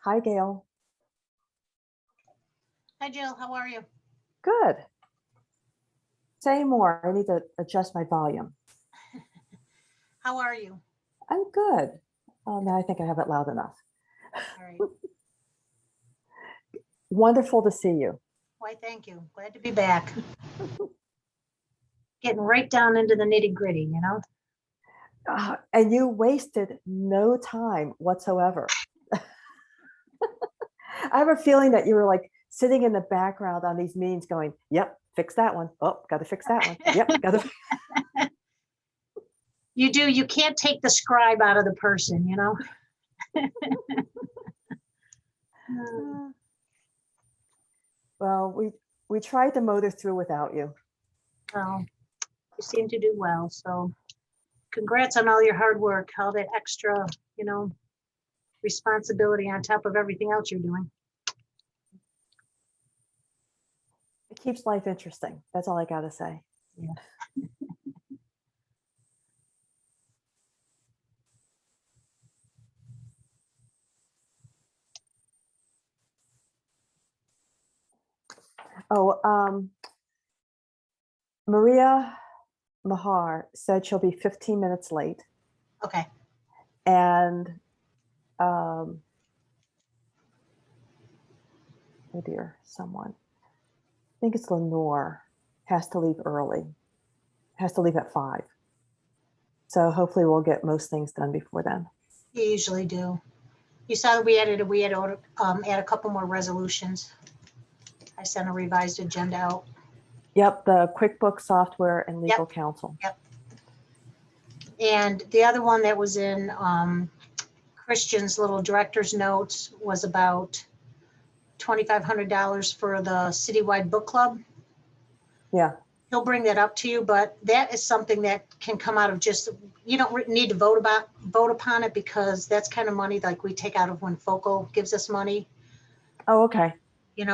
Hi, Gail. Hi, Jill. How are you? Good. Say more. I need to adjust my volume. How are you? I'm good. Oh, now I think I have it loud enough. All right. Wonderful to see you. Why, thank you. Glad to be back. Getting right down into the nitty gritty, you know? And you wasted no time whatsoever. I have a feeling that you were like sitting in the background on these meetings going, yep, fix that one. Oh, got to fix that one. Yep, got to. You do. You can't take the scribe out of the person, you know? Well, we tried to motor through without you. Well, you seem to do well. So congrats on all your hard work, all that extra, responsibility on top of everything else you're doing. It keeps life interesting. That's all I got to say. Yeah. Oh, Maria Mahar said she'll be 15 minutes late. Okay. And oh dear, someone, I think it's Lenore, has to leave early, has to leave at 5. So hopefully we'll get most things done before then. You usually do. You saw that we had add a couple more resolutions. I sent a revised agenda out. Yep, the QuickBooks software and legal counsel. Yep. And the other one that was in Christian's little director's notes was about $2,500 for the citywide book club. Yeah. He'll bring that up to you, but that is something that can come out of just, you don't need to vote upon it, because that's kind of money like we take out of when Focal gives us money. Oh, okay.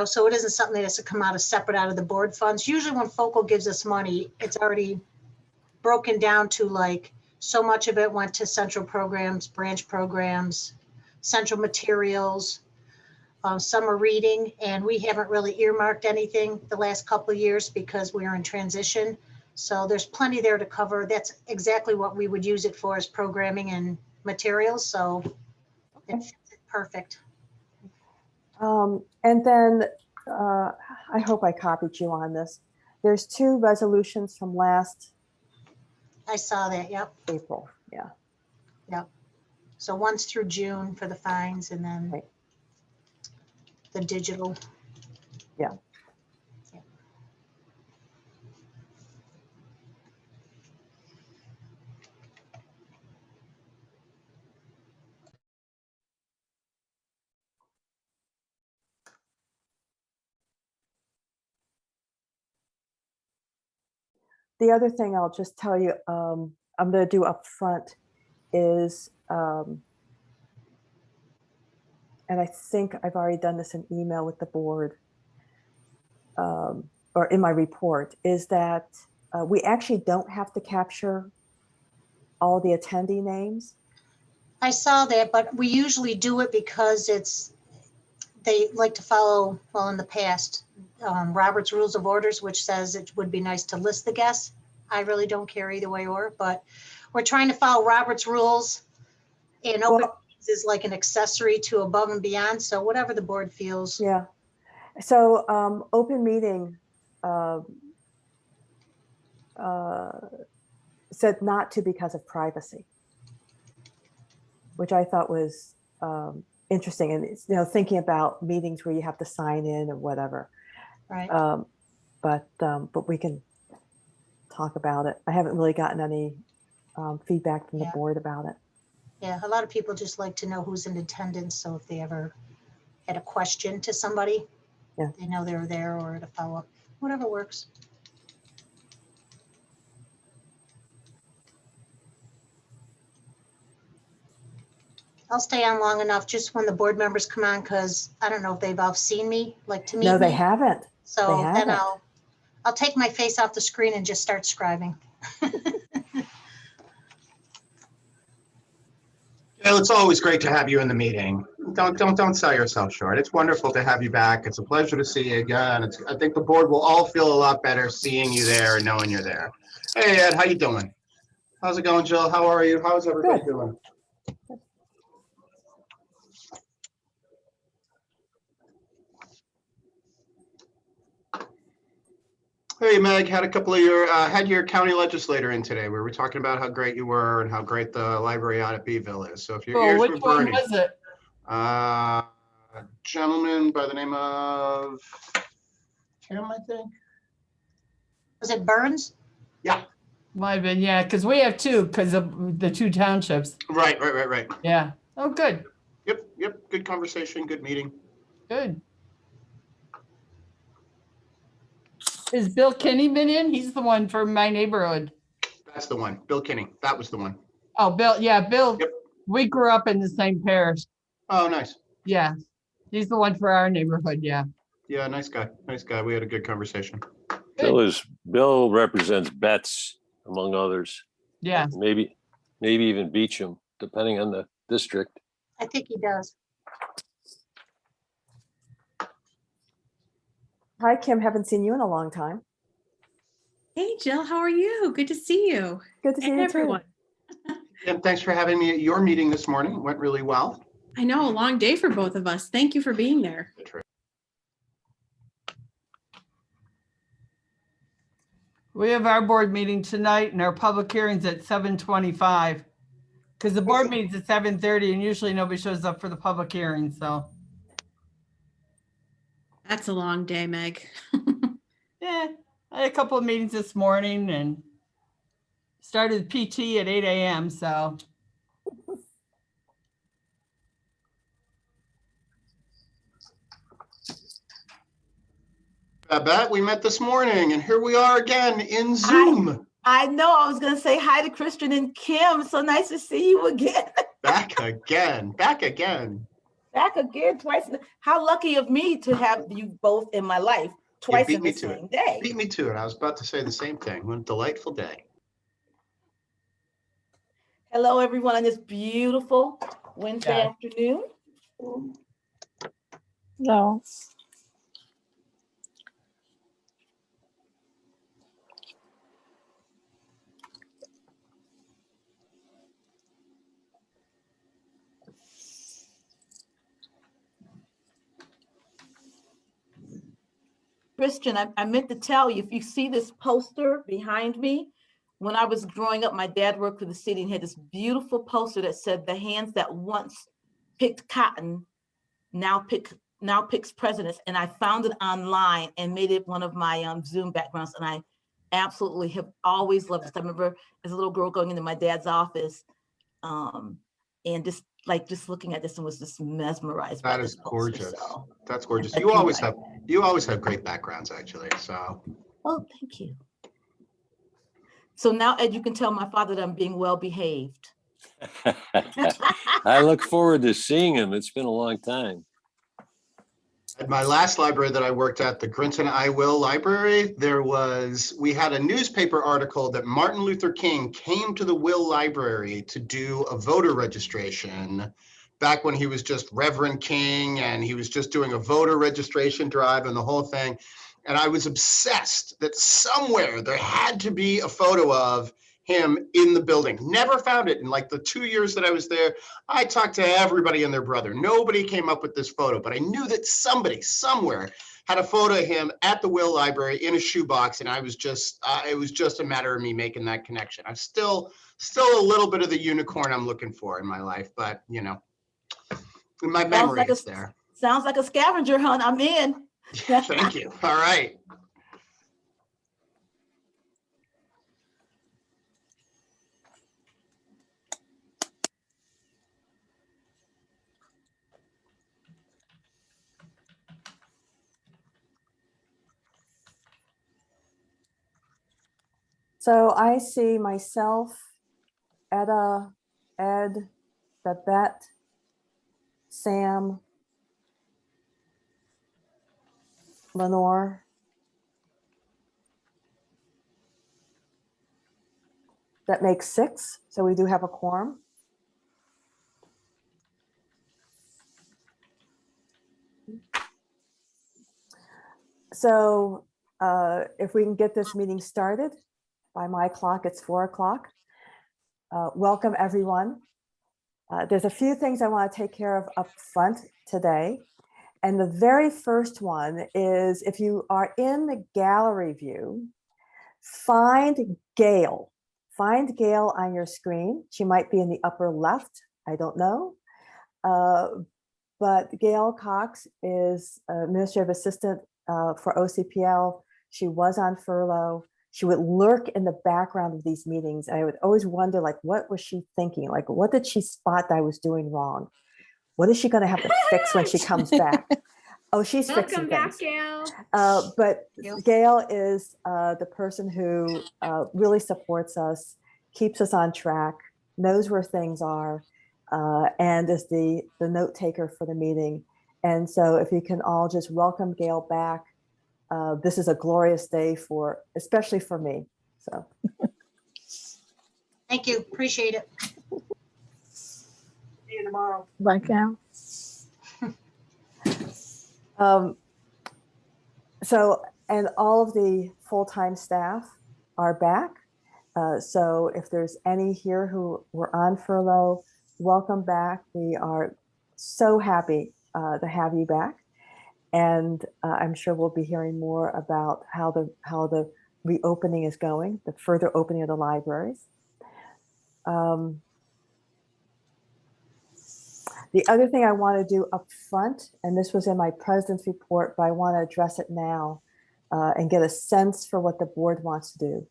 So it isn't something that has to come out of the board funds. Usually when Focal gives us money, it's already broken down to like, so much of it went to central programs, branch programs, central materials, summer reading, and we haven't really earmarked anything the last couple of years because we are in transition. So there's plenty there to cover. That's exactly what we would use it for, as programming and materials. So it's perfect. And then I hope I copied you on this. There's 2 resolutions from last I saw that. Yep. April. Yeah. Yep. So one's through June for the fines, and then Right. the digital. Yeah. Yep. The other thing I'll just tell you, I'm going to do up front is, and I think I've already done this in email with the board, or in my report, is that we actually don't have to capture all the attendee names. I saw that, but we usually do it because they like to follow, well, in the past, Robert's Rules of Orders, which says it would be nice to list the guests. I really don't care either way, but we're trying to follow Robert's rules, and open meetings is like an accessory to above and beyond. So whatever the board feels. Yeah. So open meeting said not to because of privacy, which I thought was interesting. And it's, thinking about meetings where you have to sign in or whatever. Right. But we can talk about it. I haven't really gotten any feedback from the board about it. Yeah, a lot of people just like to know who's in attendance. So if they ever had a question to somebody, they know they're there, or to follow up, whatever works. I'll stay on long enough just when the board members come on, because I don't know if they've all seen me, like to meet me. No, they haven't. So they then haven't. I'll take my face off the screen and just start scribing. Bill, it's always great to have you in the meeting. Don't sell yourself short. It's wonderful to have you back. It's a pleasure to see you again. I think the board will all feel a lot better seeing you there and knowing you're there. Hey, Ed, how you doing? How's it going, Jill? How are you? How's everybody Good. doing? Hey, Meg, had your county legislator in today. We were talking about how great you were and how great the library out at Beeville is. So if your Oh, ears which were one burning, was it? a gentleman by the name of Tim, I think. Was it Burns? Might have been, yeah, because we have two, because of the two townships. Right. Yeah. Oh, good, Yep. Good conversation, good meeting. good. Is Bill Kinney been in? He's the one from my neighborhood. That's the one. Bill Kinney. That was the one. Oh, Bill, yeah, Bill. Yep. We grew up in the same parish. Oh, nice. Yeah. He's the one for our neighborhood, yeah. Yeah, nice guy. Nice guy. We had a good conversation. Bill represents Betts, among others. Yeah. Maybe even Beecham, depending on the district. I think he does. Hi, Kim. Haven't seen you in a long time. Hey, Jill, how are you? Good to see you. Good to see And you too. everyone. And thanks for having me at your meeting this morning. It went really well. I know, a long day for both of us. Thank you for being there. We have our board meeting tonight and our public hearings at 7:25. Because the board meeting's at 7:30 and usually nobody shows up for the public hearing, so. That's a long day, Meg. Yeah, I had a couple of meetings this morning and started PT at 8 a.m. So Babette, we met this morning and here we are again in Zoom. I know. I was going to say hi to Christian and Kim. So nice to see you again. Back again. Back again twice. How lucky of me to have you both in my life twice beat in me the to same day. Beat me to it. I was about to say the same thing. What a delightful day. Hello, everyone, on this beautiful Wednesday Yeah. afternoon. No. Christian, I meant to tell you, if you see this poster behind me, when I was growing up, my dad worked for the city and had this beautiful poster that said, "The hands that once picked cotton now picks presidents." And I found it online and made it one of my Zoom backgrounds. And I absolutely have always loved this. I remember as a little girl going into my dad's office and just looking at this and was just mesmerized by That this is poster. gorgeous. So, That's gorgeous. I You feel always like- have great backgrounds, actually. So Oh, thank you. So now, Ed, you can tell my father that I'm being well behaved. I look forward to seeing him. It's been a long time. at my last library that I worked at, the Grinton I Will Library, we had a newspaper article that Martin Luther King came to the Will Library to do a voter registration back when he was just Reverend King and he was just doing a voter registration drive and the whole thing. And I was obsessed that somewhere there had to be a photo of him in the building. Never found it in like the 2 years that I was there. I talked to everybody and their brother. Nobody came up with this photo, but I knew that somebody somewhere had a photo of him at the Will Library in a shoebox. And it was just a matter of me making that connection. I'm still a little bit of the unicorn I'm looking for in my life, but you know, my memory is there. Sounds like a scavenger hunt. I'm in. Thank you. All right. So I see myself, Etta, Ed, Babette, Sam, Lenore. That makes 6, so we do have a quorum. So if we can get this meeting started, by my clock, it's 4 o'clock. Welcome, everyone. There's a few things I want to take care of up front today. And the very first one is if you are in the gallery view, find Gail. Find Gail on your screen. She might be in the upper left. I don't know. But Gail Cox is administrative assistant for OCPL. She was on furlough. She would lurk in the background of these meetings. I would always wonder, like, what was she thinking? Like, what did she spot that I was doing wrong? What is she going to have to fix when she comes back? Oh, she's fixing Welcome back, things. Gail. But Gail. Gail is the person who really supports us, keeps us on track, knows where things are, and is the note taker for the meeting. And so if you can all just welcome Gail back, this is a glorious day especially for me. So Thank you. Appreciate it. see you tomorrow. Bye, Cal. And all of the full-time staff are back. So if there's any here who were on furlough, welcome back. We are so happy to have you back. And I'm sure we'll be hearing more about how the reopening is going, the further opening of the libraries. The other thing I want to do up front, and this was in my president's report, but I want to address it now and get a sense for what the board wants to do.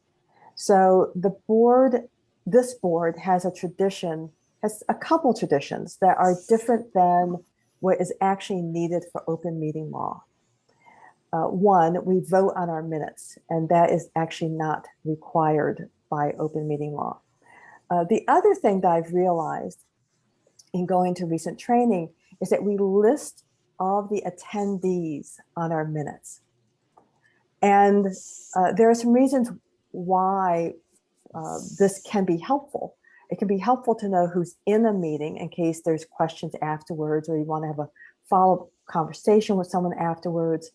So this board has a tradition, has a couple traditions that are different than what is actually needed for open meeting law. One, we vote on our minutes, and that is actually not required by open meeting law. The other thing that I've realized in going to recent training is that we list all of the attendees on our minutes. And there are some reasons why this can be helpful. It can be helpful to know who's in a meeting in case there's questions afterwards, or you want to have a follow-up conversation with someone afterwards.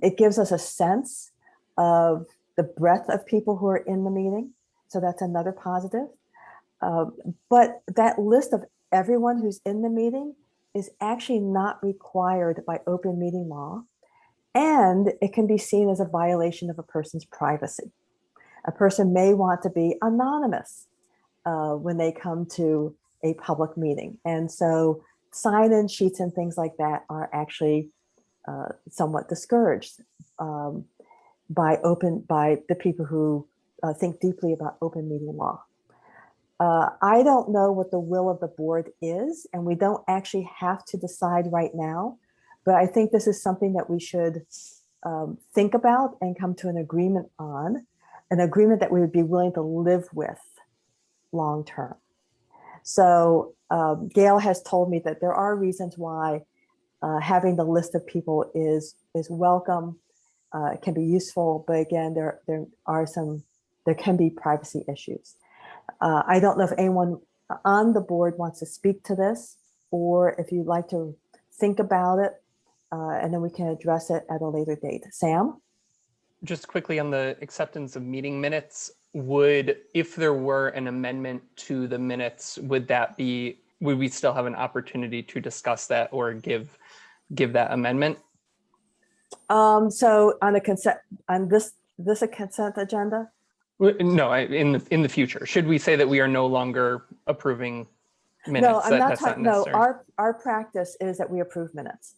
It gives us a sense of the breadth of people who are in the meeting. So that's another positive. But that list of everyone who's in the meeting is actually not required by open meeting law. And it can be seen as a violation of a person's privacy. A person may want to be anonymous when they come to a public meeting. And so sign-in sheets and things like that are actually somewhat discouraged by the people who think deeply about open meeting law. I don't know what the will of the board is, and we don't actually have to decide right now, but I think this is something that we should think about and come to an agreement on, an agreement that we would be willing to live with long term. So Gail has told me that there are reasons why having the list of people is welcome, can be useful, but again, there can be privacy issues. I don't know if anyone on the board wants to speak to this, or if you'd like to think about it, and then we can address it at a later date. Sam? Just quickly on the acceptance of meeting minutes, if there were an amendment to the minutes, would we still have an opportunity to discuss that or give that amendment? So on this a consent agenda? No, in the future, should we say that we are no longer approving minutes? No, I'm not That's talking. not No, necessary. our practice is that we approve minutes.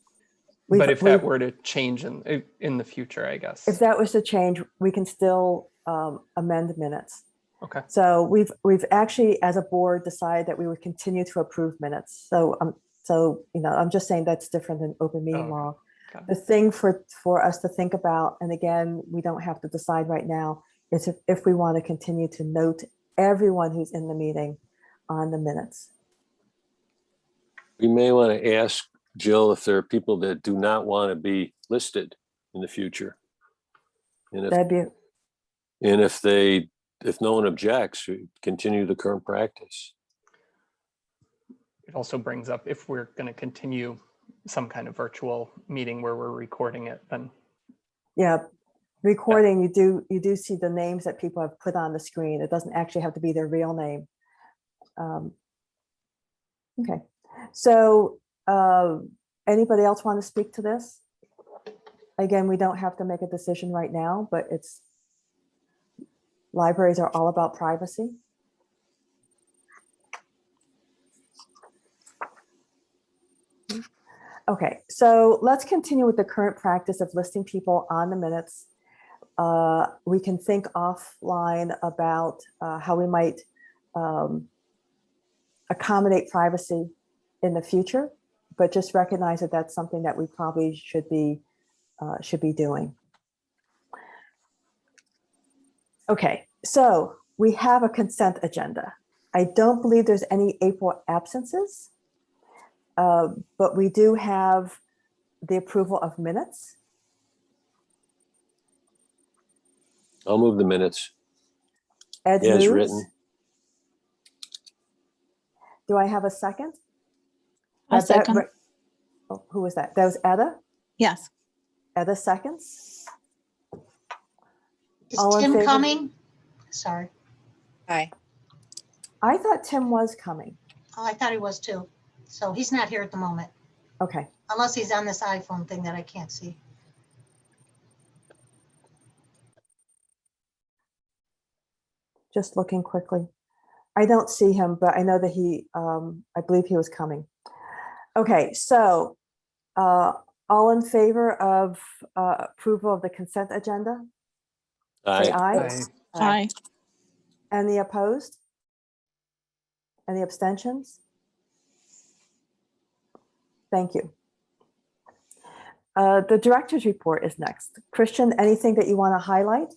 But if that were to change in the future, I guess. If that was to change, we can still amend minutes. Okay. So we've actually, as a board, decided that we would continue to approve minutes. So I'm just saying that's different than open meeting law. Got it. The thing for us to think about, and again, we don't have to decide right now, is if we want to continue to note everyone who's in the meeting on the minutes. We may want to ask Jill if there are people that do not want to be listed in the future. And That'd be, if no one objects, we continue the current practice. It also brings up if we're going to continue some kind of virtual meeting where we're recording it, then Yeah, recording, you do see the names that people have put on the screen. It doesn't actually have to be their real name. Okay, so anybody else want to speak to this? Again, we don't have to make a decision right now, but libraries are all about privacy. Okay, so let's continue with the current practice of listing people on the minutes. We can think offline about how we might accommodate privacy in the future, but just recognize that that's something that we probably should be doing. Okay, so we have a consent agenda. I don't believe there's any April absences, but we do have the approval of minutes. I'll move the minutes Ed as moves. written. Do I have a second? A second. Oh, who was that? That was Etta? Yes. Etta seconds. Is All in Tim favor? coming? Sorry. Aye. I thought Tim was coming. Oh, I thought he was too. So he's not here at the moment, Okay, unless he's on this iPhone thing that I can't see. just looking quickly. I don't see him, but I know that I believe he was coming. Okay, so all in favor of approval of the consent agenda? Say Aye. aye. Aye. Any opposed? Any abstentions? Thank you. The director's report is next. Christian, anything that you want to highlight?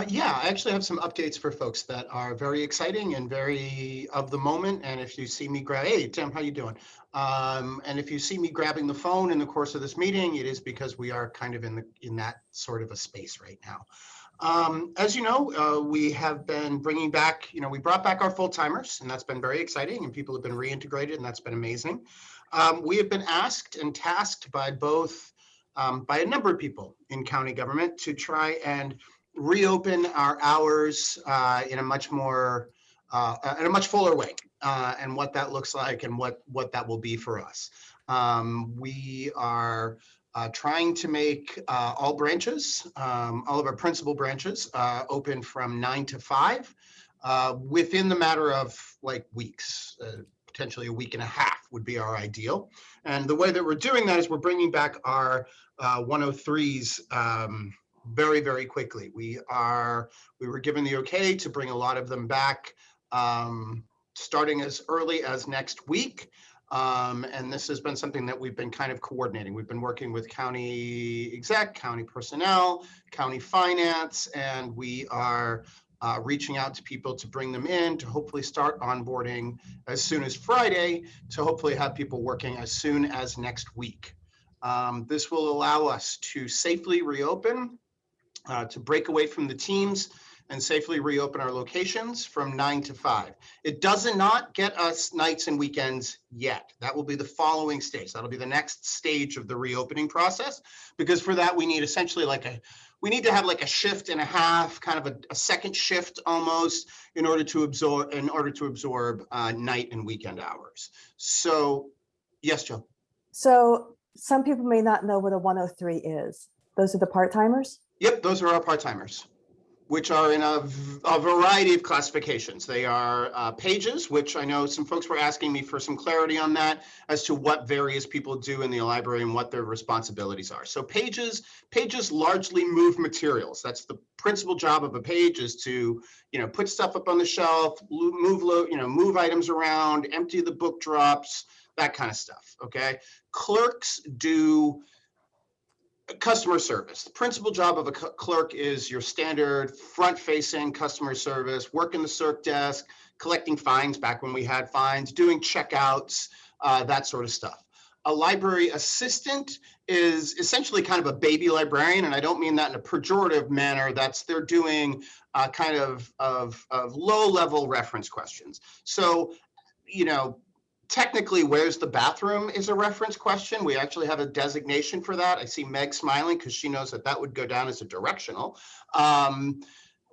Yeah, I actually have some updates for folks that are very exciting and very of the moment. And if you see me hey, Tim, how you doing? And if you see me grabbing the phone in the course of this meeting, it is because we are kind of in that sort of a space right now. As you know, we have been bringing back, we brought back our full timers, and that's been very exciting, and people have been reintegrated, and that's been amazing. We have been asked and tasked by by a number of people in county government to try and reopen our hours in a much fuller way, and what that looks like and what that will be for us. We are trying to make all branches, all of our principal branches, open from 9 to 5 within the matter of like weeks. Potentially a week and a half would be our ideal. And the way that we're doing that is we're bringing back our 103s very, very quickly. We were given the okay to bring a lot of them back starting as early as next week. And this has been something that we've been kind of coordinating. We've been working with county exec, county personnel, county finance, and we are reaching out to people to bring them in to hopefully start onboarding as soon as Friday, to hopefully have people working as soon as next week. This will allow us to safely reopen, to break away from the teams and safely reopen our locations from 9 to 5. It does not get us nights and weekends yet. That will be the following stage. That'll be the next stage of the reopening process, because for that we need essentially we need to have like a shift and a half, kind of a second shift almost, in order to absorb night and weekend hours. So, yes, Jill. So some people may not know what a 103 is. Those are the part-timers? Yep, those are our part-timers, which are in a variety of classifications. They are pages, which I know some folks were asking me for some clarity on that as to what various people do in the library and what their responsibilities are. So pages largely move materials. That's the principal job of a page, is to, put stuff up on the shelf, move items around, empty the book drops, that kind of stuff, okay? Clerks do customer service. The principal job of a clerk is your standard front-facing customer service, working the circ desk, collecting fines back when we had fines, doing checkouts, that sort of stuff. A library assistant is essentially kind of a baby librarian, and I don't mean that in a pejorative manner. They're doing kind of low-level reference questions. So, technically, where's the bathroom is a reference question. We actually have a designation for that. I see Meg smiling because she knows that that would go down as a directional.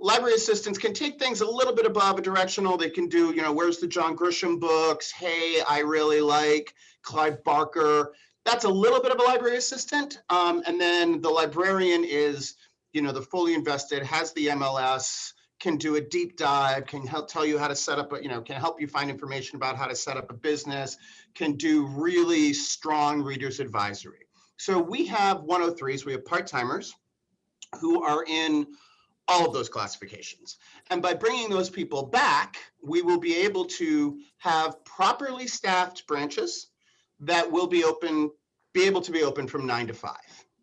Library assistants can take things a little bit above a directional. They can do, where's the John Grisham books? Hey, I really like Clive Barker. That's a little bit of a library assistant. And then the librarian is, the fully invested, has the MLS, can do a deep dive, can help tell you how to set up, can help you find information about how to set up a business, can do really strong reader's advisory. So we have 103s, we have part-timers who are in all of those classifications. And by bringing those people back, we will be able to have properly staffed branches that will be able to be open from 9 to 5.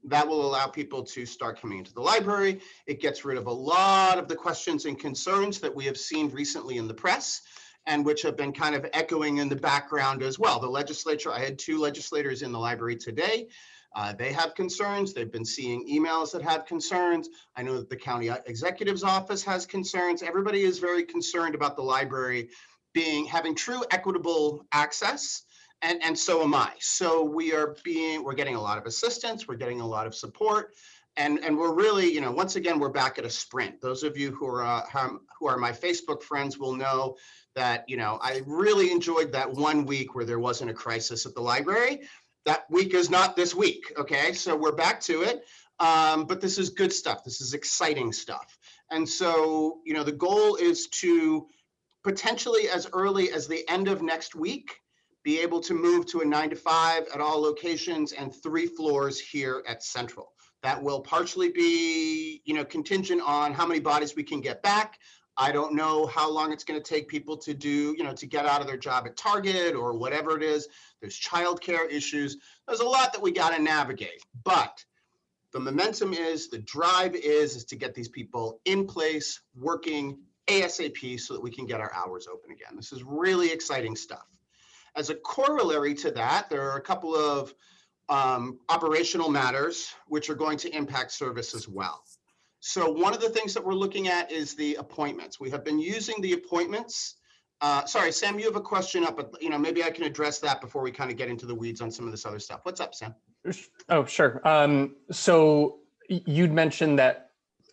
That will allow people to start coming into the library. It gets rid of a lot of the questions and concerns that we have seen recently in the press and which have been kind of echoing in the background as well. The legislature, I had 2 legislators in the library today. They have concerns. They've been seeing emails that have concerns. I know that the county executive's office has concerns. Everybody is very concerned about the library having true equitable access. And so am I. So we're getting a lot of assistance, we're getting a lot of support, and we're really, once again, we're back at a sprint. Those of you who are my Facebook friends will know that, I really enjoyed that 1 week where there wasn't a crisis at the library. That week is not this week, okay? So we're back to it, but this is good stuff. This is exciting stuff. And so, the goal is to potentially as early as the end of next week, be able to move to a 9 to 5 at all locations and 3 floors here at Central. That will partially be, contingent on how many bodies we can get back. I don't know how long it's going to take people to do, to get out of their job at Target or whatever it is. There's childcare issues. There's a lot that we got to navigate, but the momentum is, the drive is to get these people in place, working ASAP so that we can get our hours open again. This is really exciting stuff. As a corollary to that, there are a couple of operational matters which are going to impact service as well. So one of the things that we're looking at is the appointments. We have been using the appointments. Sorry, Sam, you have a question up, but maybe I can address that before we kind of get into the weeds on some of this other stuff. What's up, Sam? Oh, sure. So you'd mentioned that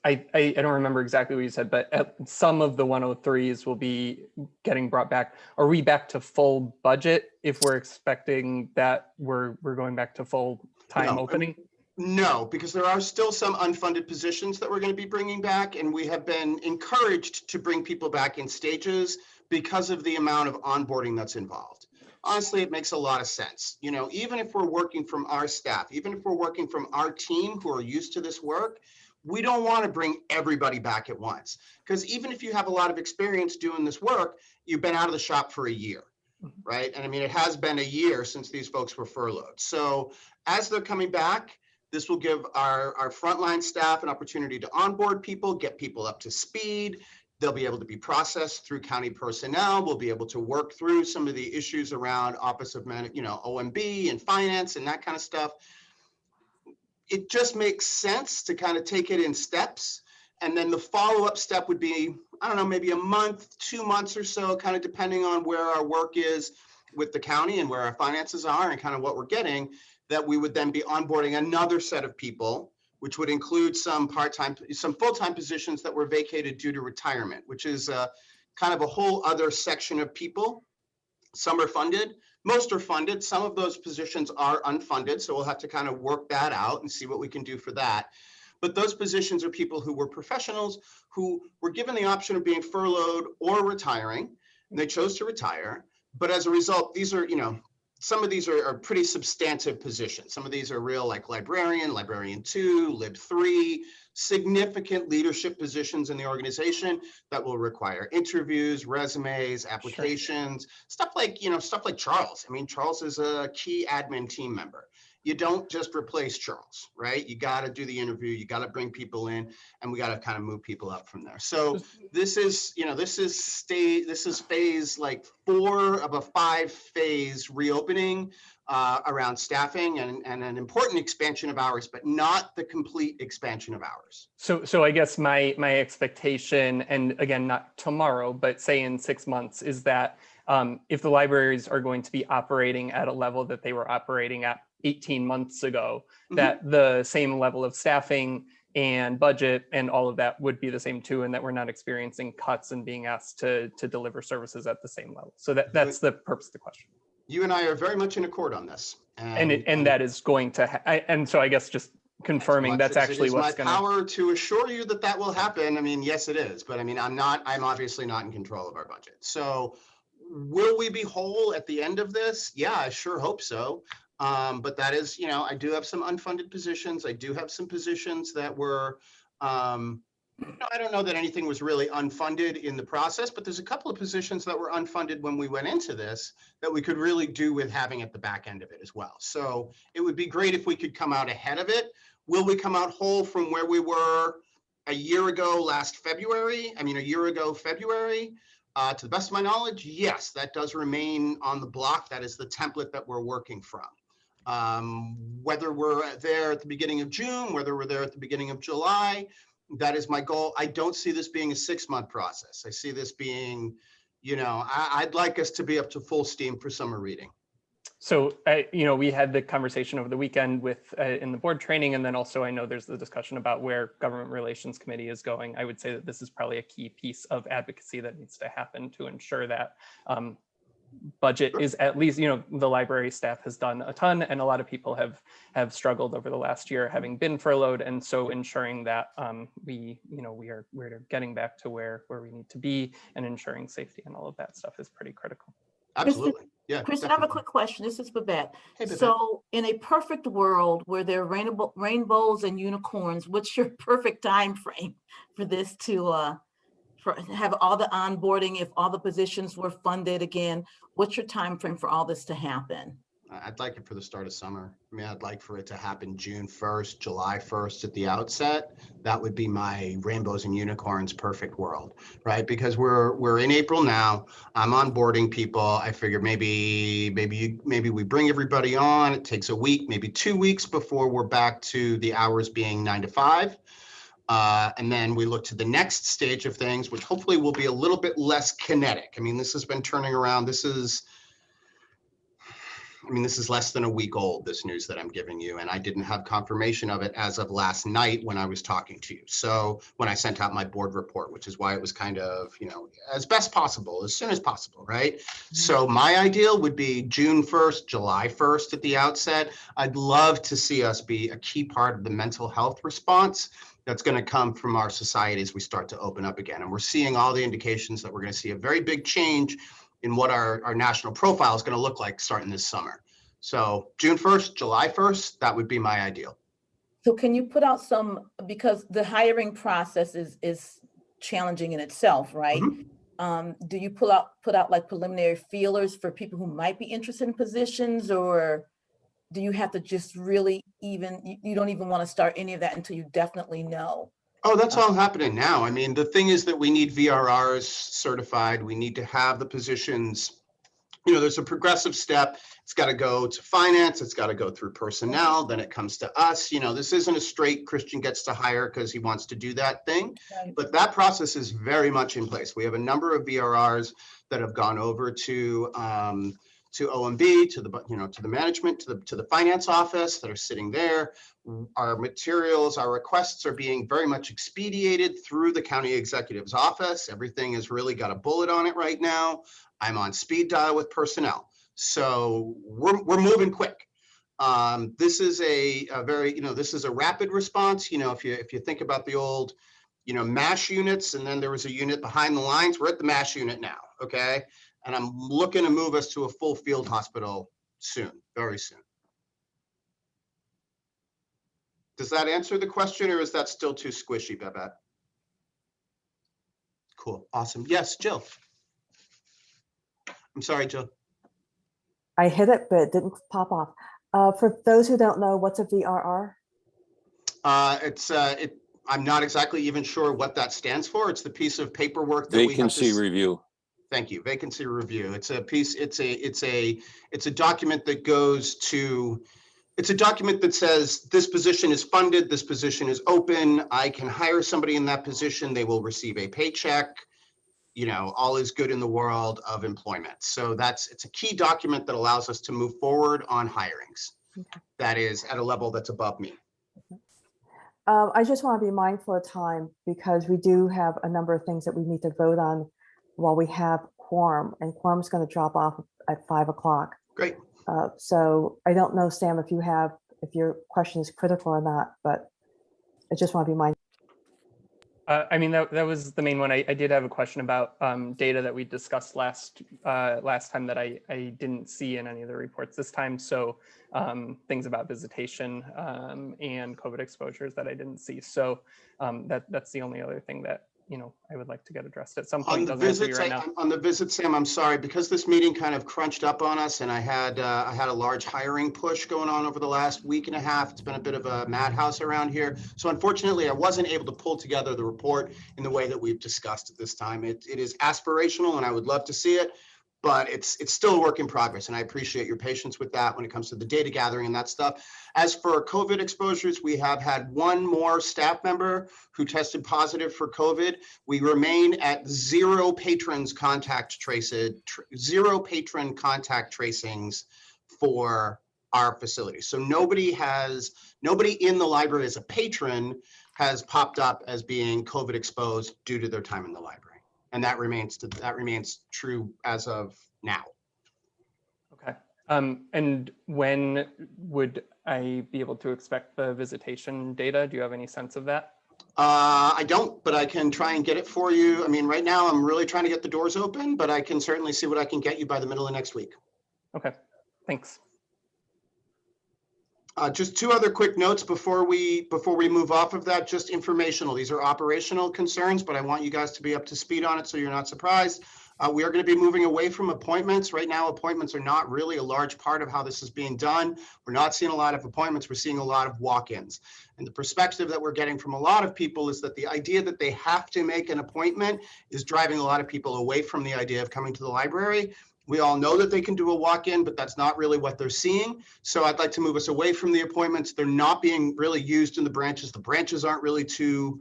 I don't remember exactly what you said, but some of the 103s will be getting brought back. Are we back to full budget if we're expecting that we're going back to full time opening? No, because there are still some unfunded positions that we're going to be bringing back, and we have been encouraged to bring people back in stages because of the amount of onboarding that's involved. Honestly, it makes a lot of sense. Even if we're working from our staff, even if we're working from our team who are used to this work, we don't want to bring everybody back at once, because even if you have a lot of experience doing this work, you've been out of the shop for a year, right? And I mean, it has been a year since these folks were furloughed. So as they're coming back, this will give our frontline staff an opportunity to onboard people, get people up to speed. They'll be able to be processed through county personnel. We'll be able to work through some of the issues around Office of OMB and finance and that kind of stuff. It just makes sense to kind of take it in steps. And then the follow-up step would be, I don't know, maybe a month, 2 months or so, kind of depending on where our work is with the county and where our finances are and kind of what we're getting, that we would then be onboarding another set of people, which would include some part-time, some full-time positions that were vacated due to retirement, which is kind of a whole other section of people. Some are funded. Most are funded. Some of those positions are unfunded. So we'll have to kind of work that out and see what we can do for that. But those positions are people who were professionals who were given the option of being furloughed or retiring, and they chose to retire. But as a result, these are, some of these are pretty substantive positions. Some of these are real, like librarian, librarian 2, lib 3, significant leadership positions in the organization that will require interviews, resumes, applications, stuff like Charles. I mean, Charles is a key admin team member. You don't just replace Charles, right? You got to do the interview, you got to bring people in, and we got to kind of move people up from there. So this is phase like 4 of a 5-phase reopening around staffing and an important expansion of hours, but not the complete expansion of hours. So I guess my expectation, and again, not tomorrow, but say in 6 months, is that if the libraries are going to be operating at a level that they were operating at 18 months ago, that the same level of staffing and budget and all of that would be the same too, and that we're not experiencing cuts and being asked to deliver services at the same level. So that's the purpose of the question. You and I are very much in accord on this. And that is going to, and so I guess just confirming that's actually what's going to. My power to assure you that that will happen. I mean, yes, it is, but I mean, I'm obviously not in control of our budget. So will we be whole at the end of this? Yeah, I sure hope so. But that is, I do have some unfunded positions. I do have some positions that were, I don't know that anything was really unfunded in the process, but there's a couple of positions that were unfunded when we went into this that we could really do with having at the back end of it as well. So it would be great if we could come out ahead of it. Will we come out whole from where we were a year ago February? To the best of my knowledge, yes, that does remain on the block. That is the template that we're working from. Whether we're there at the beginning of June, whether we're there at the beginning of July, that is my goal. I don't see this being a 6-month process. I see this being, I'd like us to be up to full steam for summer reading. So, we had the conversation over the weekend with in the board training, and then also I know there's the discussion about where Government Relations Committee is going. I would say that this is probably a key piece of advocacy that needs to happen to ensure that budget is at least, the library staff has done a ton, and a lot of people have struggled over the last year having been furloughed, and so ensuring that we're getting back to where we need to be, and ensuring safety and all of that stuff is pretty critical. Absolutely. Yeah. Kristen, I have a quick question. This is Babette. Hey, Babette. So in a perfect world where there are rainbows and unicorns, what's your perfect time frame for this to have all the onboarding, if all the positions were funded again? What's your time frame for all this to happen? I'd like it for the start of summer. I mean, I'd like for it to happen June 1st, July 1st at the outset. That would be my rainbows and unicorns perfect world, right? Because we're in April now. I'm onboarding people. I figure maybe we bring everybody on. It takes a week, maybe 2 weeks before we're back to the hours being 9 to 5. And then we look to the next stage of things, which hopefully will be a little bit less kinetic. I mean, this has been turning around. This is less than a week old, this news that I'm giving you, and I didn't have confirmation of it as of last night when I was talking to you. So when I sent out my board report, which is why it was kind of, as best possible, as soon as possible, right? So my ideal would be June 1st, July 1st at the outset. I'd love to see us be a key part of the mental health response that's going to come from our society as we start to open up again. And we're seeing all the indications that we're going to see a very big change in what our national profile is going to look like starting this summer. So June 1st, July 1st, that would be my ideal. So can you put out because the hiring process is challenging in itself, right? Mm-hmm. Do you put out like preliminary feelers for people who might be interested in positions, or do you have to just really you don't even want to start any of that until you definitely know? Oh, that's all happening now. I mean, the thing is that we need VRRs certified. We need to have the positions, there's a progressive step. It's got to go to finance. It's got to go through personnel. Then it comes to us. This isn't a straight Christian gets to hire because he wants to do that thing. Right. But that process is very much in place. We have a number of VRRs that have gone over to OMB, to the management, to the finance office that are sitting there. Our materials, our requests are being very much expedited through the county executive's office. Everything has really got a bullet on it right now. I'm on speed dial with personnel. So we're moving quick. This is a very, this is a rapid response. If you think about the old, MASH units, and then there was a unit behind the lines, we're at the MASH unit now, okay? And I'm looking to move us to a full field hospital soon, very soon. Does that answer the question, or is that still too squishy, Babette? Cool, awesome. Yes, Jill. I'm sorry, Jill. I hit it, but it didn't pop off. For those who don't know, what's a VRR? I'm not exactly even sure what that stands for. It's the piece of paperwork that Vacancy review. Thank you. Vacancy review. It's a piece. It's a document that goes to. It's a document that says this position is funded. This position is open. I can hire somebody in that position. They will receive a paycheck. all is good in the world of employment. So it's a key document that allows us to move forward on hirings. Okay. That is at a level that's above me. I just want to be mindful of time because we do have a number of things that we need to vote on while we have quorum, and quorum is going to drop off at 5 o'clock. Great. So I don't know, Sam, if your question is critical or not, but I just want to be mindful. I mean, that was the main one. I did have a question about data that we discussed last time that I didn't see in any of the reports this time. So things about visitation and COVID exposures that I didn't see. So that's the only other thing that I would like to get addressed at some point. On the visits, Sam, I'm sorry, because this meeting kind of crunched up on us, and I had a large hiring push going on over the last week and a half. It's been a bit of a madhouse around here. So unfortunately, I wasn't able to pull together the report in the way that we've discussed at this time. It is aspirational, and I would love to see it, but it's still a work in progress. And I appreciate your patience with that when it comes to the data gathering and that stuff. As for COVID exposures, we have had one more staff member who tested positive for COVID. We remain at zero patron contact tracings for our facility. So nobody in the library as a patron has popped up as being COVID exposed due to their time in the library. And that remains true as of now. Okay. And when would I be able to expect the visitation data? Do you have any sense of that? I don't, but I can try and get it for you. I mean, right now I'm really trying to get the doors open, but I can certainly see what I can get you by the middle of next week. Okay, thanks. Just two other quick notes before we move off of that, just informational. These are operational concerns, but I want you guys to be up to speed on it so you're not surprised. We are going to be moving away from appointments. Right now, appointments are not really a large part of how this is being done. We're not seeing a lot of appointments. We're seeing a lot of walk-ins. And the perspective that we're getting from a lot of people is that the idea that they have to make an appointment is driving a lot of people away from the idea of coming to the library. We all know that they can do a walk-in, but that's not really what they're seeing. So I'd like to move us away from the appointments. They're not being really used in the branches. The branches aren't really too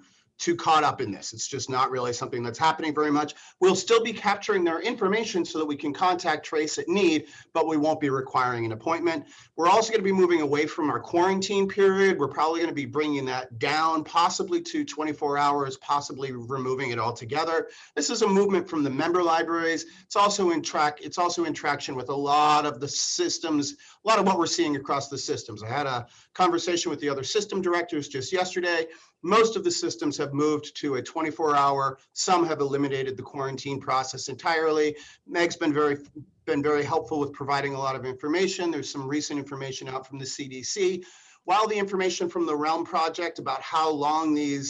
caught up in this. It's just not really something that's happening very much. We'll still be capturing their information so that we can contact trace at need, but we won't be requiring an appointment. We're also going to be moving away from our quarantine period. We're probably going to be bringing that down possibly to 24 hours, possibly removing it altogether. This is a movement from the member libraries. It's also in traction with a lot of the systems, a lot of what we're seeing across the systems. I had a conversation with the other system directors just yesterday. Most of the systems have moved to a 24-hour. Some have eliminated the quarantine process entirely. Meg's been very helpful with providing a lot of information. There's some recent information out from the CDC. While the information from the Realm Project about how long the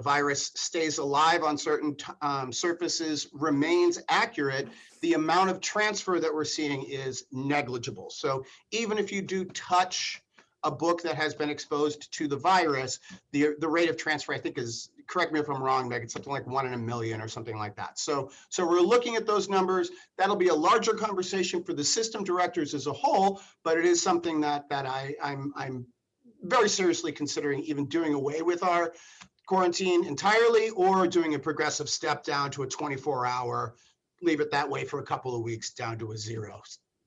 virus stays alive on certain surfaces remains accurate, the amount of transfer that we're seeing is negligible. So even if you do touch a book that has been exposed to the virus, the rate of transfer, I think, is, correct me if I'm wrong, Meg, it's something like 1 in a million or something like that. So we're looking at those numbers. That'll be a larger conversation for the system directors as a whole, but it is something that I'm very seriously considering either doing away with our quarantine entirely or doing a progressive step down to a 24-hour, leave it that way for a couple of weeks down to a 0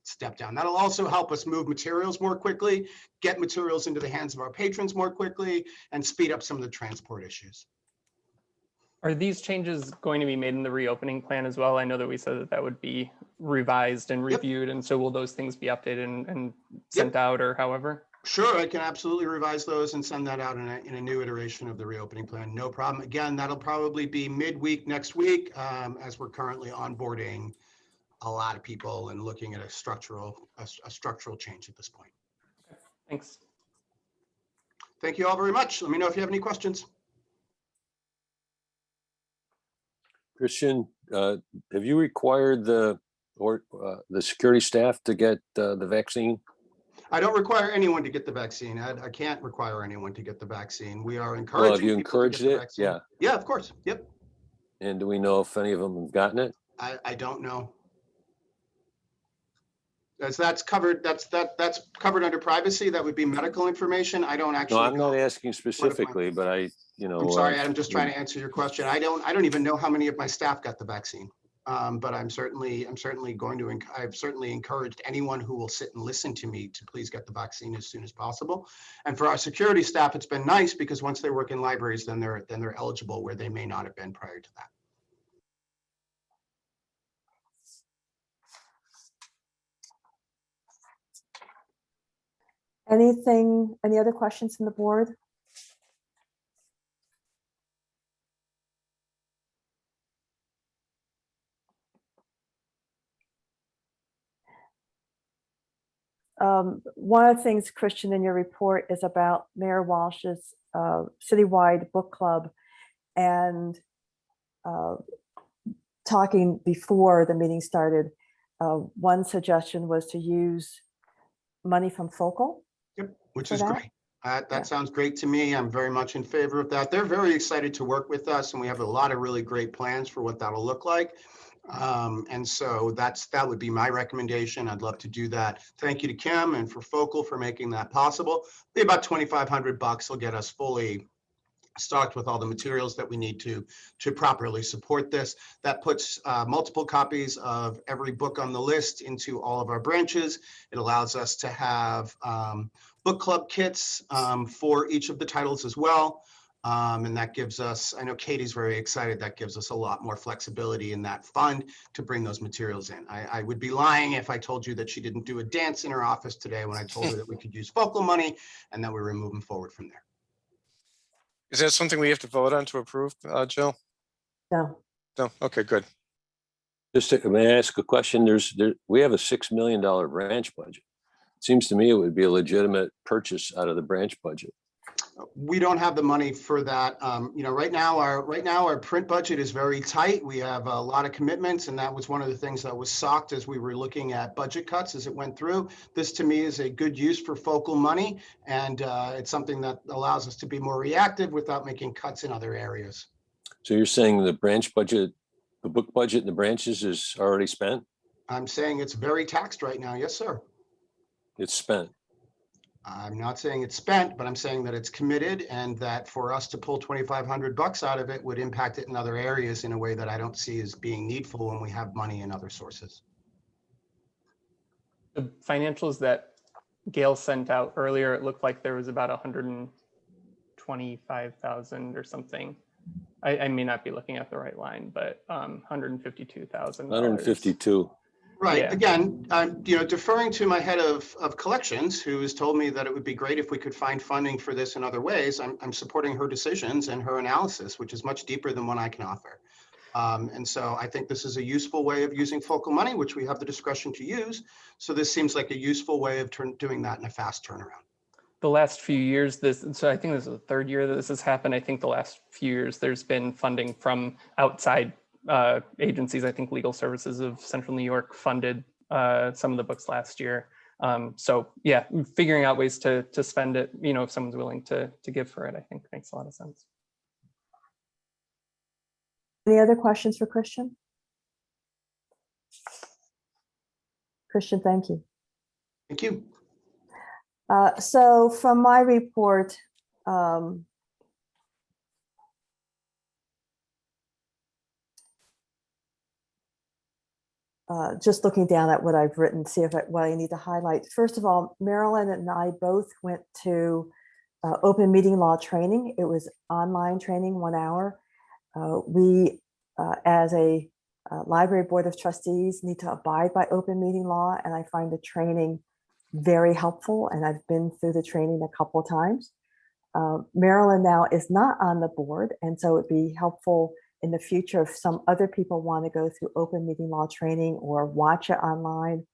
step down. That'll also help us move materials more quickly, get materials into the hands of our patrons more quickly, and speed up some of the transport issues. Are these changes going to be made in the reopening plan as well? I know that we said that would be revised and reviewed, and so will those things be updated and sent out or however? Sure, I can absolutely revise those and send that out in a new iteration of the reopening plan. No problem. Again, that'll probably be midweek next week, as we're currently onboarding a lot of people and looking at a structural change at this point. Okay, thanks. Thank you all very much. Let me know if you have any questions. Christian, have you required the security staff to get the vaccine? I don't require anyone to get the vaccine. I can't require anyone to get the vaccine. We are encouraging. Well, have you encouraged it? Yeah. Yeah, of course. Yep. And do we know if any of them have gotten it? I don't know. As that's covered, that's covered under privacy. That would be medical information. I don't No, actually. I'm not go- asking specifically, but I'm sorry, I'm just trying to answer your question. I don't even know how many of my staff got the vaccine. But I'm certainly going to, I've certainly encouraged anyone who will sit and listen to me to please get the vaccine as soon as possible. And for our security staff, it's been nice because once they work in libraries, then they're eligible where they may not have been prior to that. Any other questions from the board? One of the things, Christian, in your report is about Mayor Walsh's citywide book club, and talking before the meeting started, one suggestion was to use money from Focal. Yep, which For is that? great. That Yeah. sounds great to me. I'm very much in favor of that. They're very excited to work with us, and we have a lot of really great plans for what that'll look like. And so that would be my recommendation. I'd love to do that. Thank you to Kim and for Focal for making that possible. Be about $2,500 will get us fully stocked with all the materials that we need to properly support this. That puts multiple copies of every book on the list into all of our branches. It allows us to have book club kits for each of the titles as well. And that gives us, I know Katie's very excited, that gives us a lot more flexibility in that fund to bring those materials in. I would be lying if I told you that she didn't do a dance in her office today when I told her that we could use Focal money and that we were moving forward from there. Is that something we have to vote on to approve, Jill? No. No, okay, good. May I ask a question? We have a $6 million branch budget. It seems to me it would be a legitimate purchase out of the branch budget. We don't have the money for that. Right now our print budget is very tight. We have a lot of commitments, and that was one of the things that was socked as we were looking at budget cuts as it went through. This to me is a good use for Focal money, and it's something that allows us to be more reactive without making cuts in other areas. So you're saying the branch budget, the book budget in the branches is already spent? I'm saying it's very taxed right now. Yes, sir. It's spent. I'm not saying it's spent, but I'm saying that it's committed, and that for us to pull $2,500 out of it would impact it in other areas in a way that I don't see as being needful when we have money in other sources. The financials that Gail sent out earlier, it looked like there was about 125,000 or something. I may not be looking at the right line, but 152,000. 152. Right. Yeah. Again, I'm deferring to my head of collections, who has told me that it would be great if we could find funding for this in other ways. I'm supporting her decisions and her analysis, which is much deeper than what I can offer. And so I think this is a useful way of using Focal money, which we have the discretion to use. So this seems like a useful way of doing that in a fast turnaround. The last few years, so I think this is the third year that this has happened. I think the last few years there's been funding from outside agencies. I think Legal Services of Central New York funded some of the books last year. So yeah, figuring out ways to spend it, if someone's willing to give for it, I think makes a lot of sense. Any other questions for Christian? Christian, thank you. Thank you. So from my report, just looking down at what I've written, see what I need to highlight. First of all, Marilyn and I both went to open meeting law training. It was online training, 1 hour. We, as a library board of trustees, need to abide by open meeting law, and I find the training very helpful, and I've been through the training a couple of times. Marilyn now is not on the board, and so it'd be helpful in the future if some other people want to go through open meeting law training or watch it online.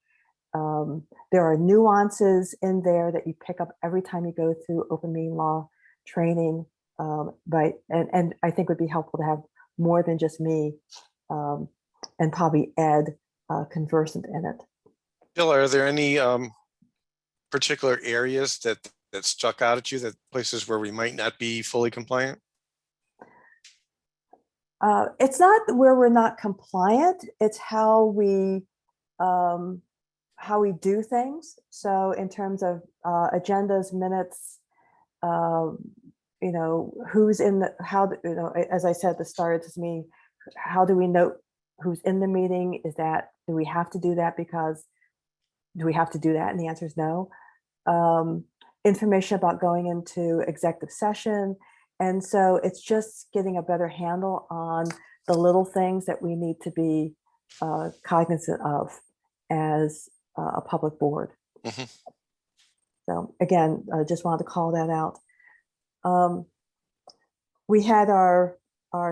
There are nuances in there that you pick up every time you go through open meeting law training, and I think would be helpful to have more than just me and probably Ed conversant in it. Jill, are there any particular areas that stuck out at you, that places where we might not be fully compliant? It's not where we're not compliant, it's how we how we do things. So in terms of agendas, minutes, you know, who's in the, how, you know, as I said at the start of this meeting, how do we note who's in the meeting? Is that, do we have to do that because, do we have to do that? And the answer is no. Information about going into executive session. And so it's just getting a better handle on the little things that we need to be cognizant of as a public board. Mhm. So again, I just wanted to call that out. We had our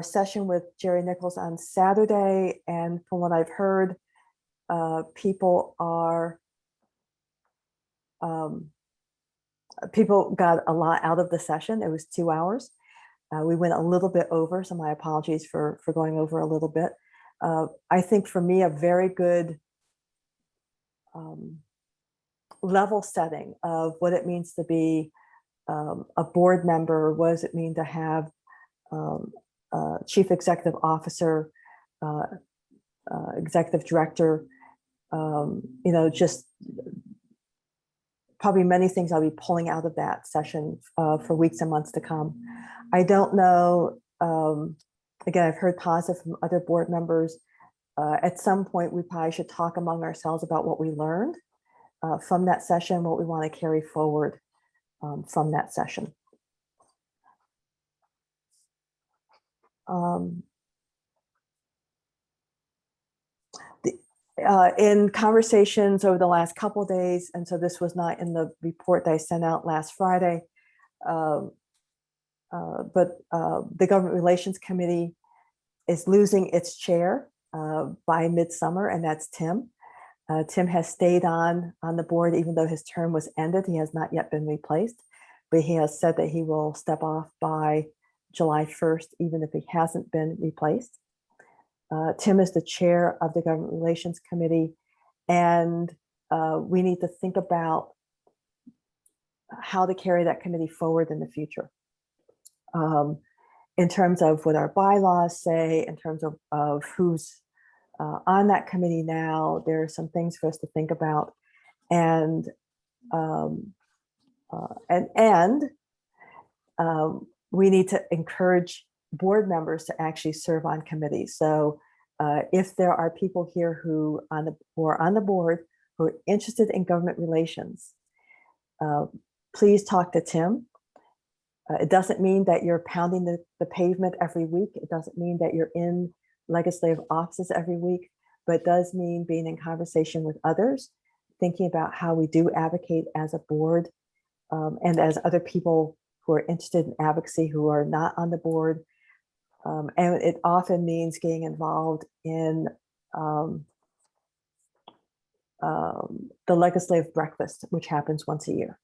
session with Jerry Nichols on Saturday, and from what I've heard, people got a lot out of the session. It was 2 hours. We went a little bit over, so my apologies for going over a little bit. I think for me, a very good level setting of what it means to be a board member. What does it mean to have a chief executive officer, executive director, you know, just probably many things I'll be pulling out of that session for weeks and months to come. I don't know, again, I've heard positive from other board members. At some point, we probably should talk among ourselves about what we learned from that session, what we want to carry forward from that session. In conversations over the last couple of days, and so this was not in the report that I sent out last Friday, but the Government Relations Committee is losing its chair by midsummer, and that's Tim. Tim has stayed on the board even though his term was ended. He has not yet been replaced, but he has said that he will step off by July 1st, even if he hasn't been replaced. Tim is the chair of the Government Relations Committee, and we need to think about how to carry that committee forward in the future. In terms of what our bylaws say, in terms of who's on that committee now, there are some things for us to think about. And we need to encourage board members to actually serve on committees. So if there are people here who are on the board who are interested in government relations, please talk to Tim. It doesn't mean that you're pounding the pavement every week. It doesn't mean that you're in legislative offices every week, but it does mean being in conversation with others, thinking about how we do advocate as a board and as other people who are interested in advocacy who are not on the board. And it often means getting involved in the legislative breakfast, which happens once a year.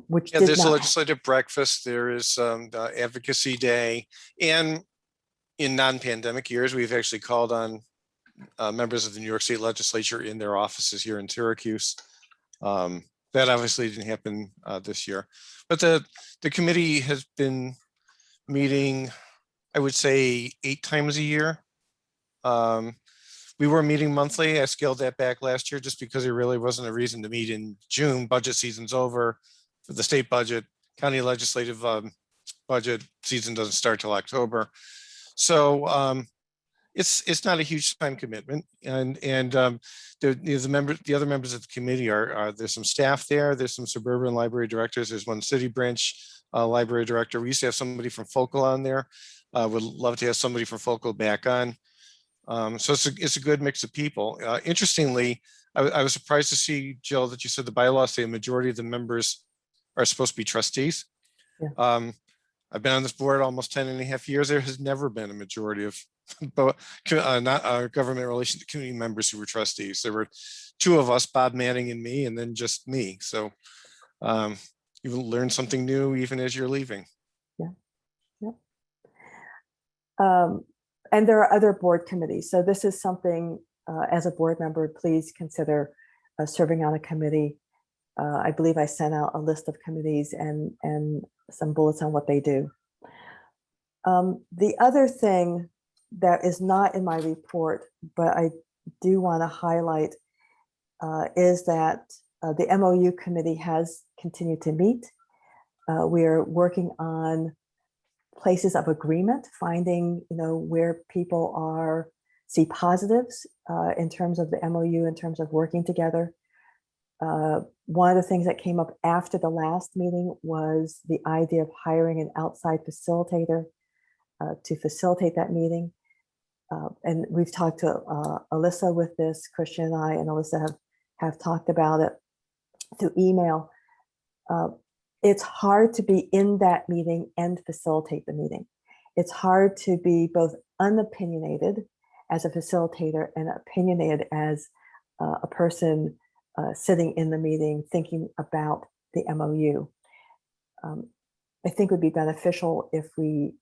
Which Yeah, did there's a not legislative breakfast, there is the advocacy day, and in non-pandemic years, we've actually called on members of the New York State Legislature in their offices here in Syracuse. That obviously didn't happen this year, but the committee has been meeting, I would say, 8 times a year. We were meeting monthly. I scaled that back last year just because there really wasn't a reason to meet in June. Budget season's over for the state budget. County legislative budget season doesn't start till October. So it's not a huge time commitment. And the other members of the committee are there's some staff there. There's some suburban library directors. There's one city branch library director. We used to have somebody from Focal on there. Would love to have somebody from Focal back on. So it's a good mix of people. Interestingly, I was surprised to see, Jill, that you said the bylaws say a majority of the members are supposed to be trustees. Yeah. I've been on this board almost 10 and a half years. There has never been a majority of not government relations committee members who were trustees. There were 2 of us, Bob Manning and me, and then just me. So you learn something new even as you're leaving. Yeah. And there are other board committees. So this is something as a board member, please consider serving on a committee. I believe I sent out a list of committees and some bullets on what they do. The other thing that is not in my report, but I do want to highlight, is that the MOU committee has continued to meet. We are working on places of agreement, finding, where people see positives in terms of the MOU, in terms of working together. One of the things that came up after the last meeting was the idea of hiring an outside facilitator to facilitate that meeting. And we've talked to Alyssa with this. Christian and I and Alyssa have talked about it through email. It's hard to be in that meeting and facilitate the meeting. It's hard to be both unopinionated as a facilitator and opinionated as a person sitting in the meeting thinking about the MOU. I think it would be beneficial if we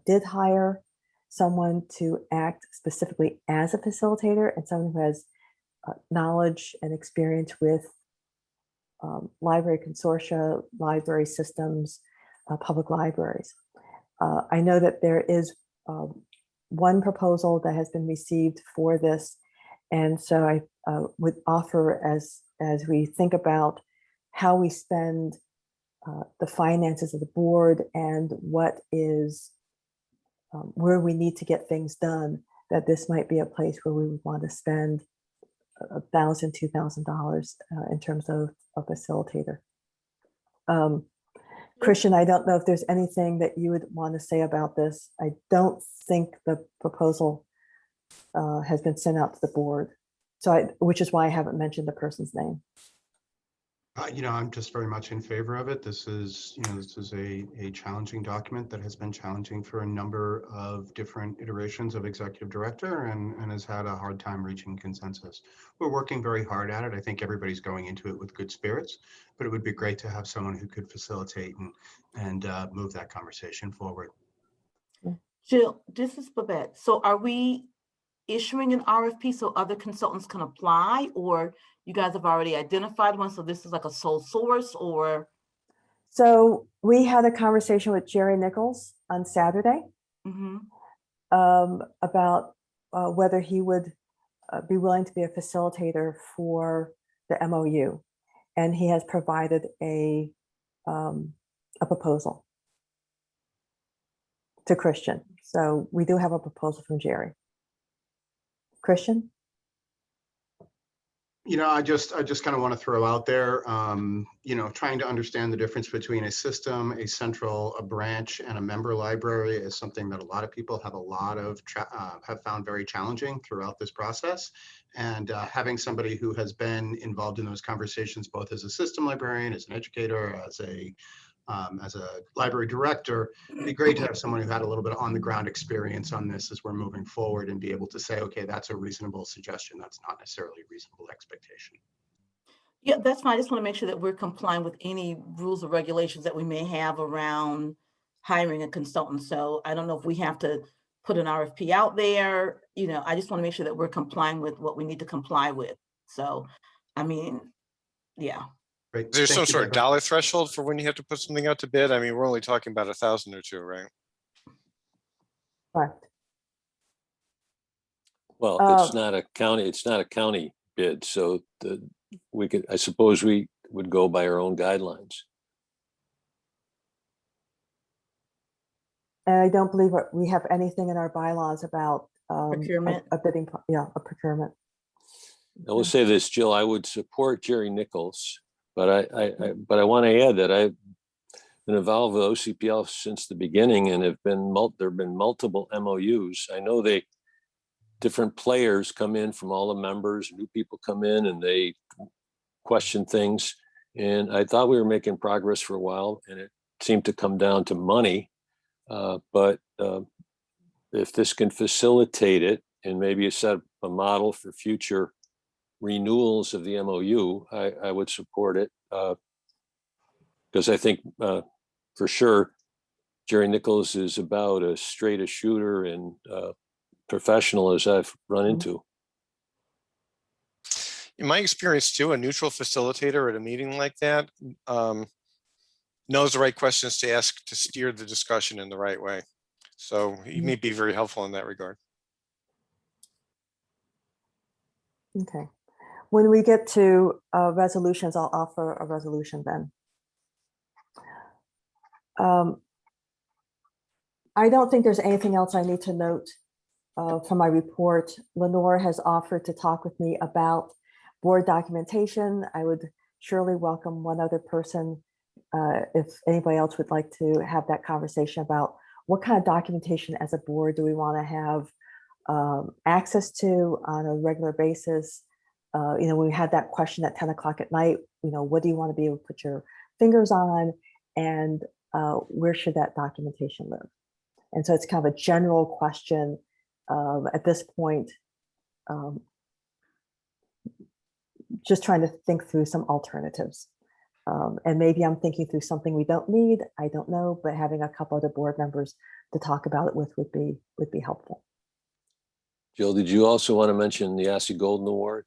did hire someone to act specifically as a facilitator and someone who has knowledge and experience with library consortia, library systems, public libraries. I know that there is one proposal that has been received for this. And so I would offer, as we think about how we spend the finances of the board and what is where we need to get things done, that this might be a place where we would want to spend $1,000, $2,000 in terms of a facilitator. Christian, I don't know if there's anything that you would want to say about this. I don't think the proposal has been sent out to the board, which is why I haven't mentioned the person's name. I'm just very much in favor of it. This is a challenging document that has been challenging for a number of different iterations of executive director and has had a hard time reaching consensus. We're working very hard at it. I think everybody's going into it with good spirits, but it would be great to have someone who could facilitate and move that conversation forward. Jill, this is Babette. So are we issuing an RFP so other consultants can apply, or you guys have already identified one, so this is like a sole source? Or so we had a conversation with Jerry Nichols on Saturday about whether he would be willing to be a facilitator for the MOU, and he has provided a proposal to Christian. So we do have a proposal from Jerry. Christian? I just kind of want to throw out there, trying to understand the difference between a system, a branch, and a member library is something that a lot of people have found very challenging throughout this process. And having somebody who has been involved in those conversations, both as a system librarian, as an educator, as a library director, it'd be great to have someone who had a little bit of on-the-ground experience on this as we're moving forward and be able to say, okay, that's a reasonable suggestion. That's not necessarily a reasonable expectation. Yeah, that's fine. I just want to make sure that we're complying with any rules or regulations that we may have around hiring a consultant. So I don't know if we have to put an RFP out there. I just want to make sure that we're complying with what we need to comply with. So, yeah. Great. There's some Thank you, sort of Deborah. dollar threshold for when you have to put something out to bid. I mean, we're only talking about 1,000 or 2, right? Correct. Well, it's not a county bid, so I suppose we would go by our own guidelines. And I don't believe we have anything in our bylaws about Procurement. a procurement. I will say this, Jill, I would support Jerry Nichols, but I want to add that I've been involved with OCPL since the beginning, and there have been multiple MOUs. I know different players come in from all the members, new people come in and they question things. And I thought we were making progress for a while, and it seemed to come down to money. But if this can facilitate it and maybe set a model for future renewals of the MOU, I would support it, because I think for sure Jerry Nichols is about as straight a shooter and professional as I've run into. In my experience too, a neutral facilitator at a meeting like that knows the right questions to ask to steer the discussion in the right way. So he may be very helpful in that regard. Okay. When we get to resolutions, I'll offer a resolution then. I don't think there's anything else I need to note from my report. Lenore has offered to talk with me about board documentation. I would surely welcome one other person if anybody else would like to have that conversation about what kind of documentation as a board do we want to have access to on a regular basis. We had that question at 10 o'clock at night, what do you want to be able to put your fingers on, and where should that documentation live? And so it's kind of a general question at this point, just trying to think through some alternatives. And maybe I'm thinking through something we don't need, I don't know, but having a couple other board members to talk about it with would be helpful. Jill, did you also want to mention the ASSE Golden Award?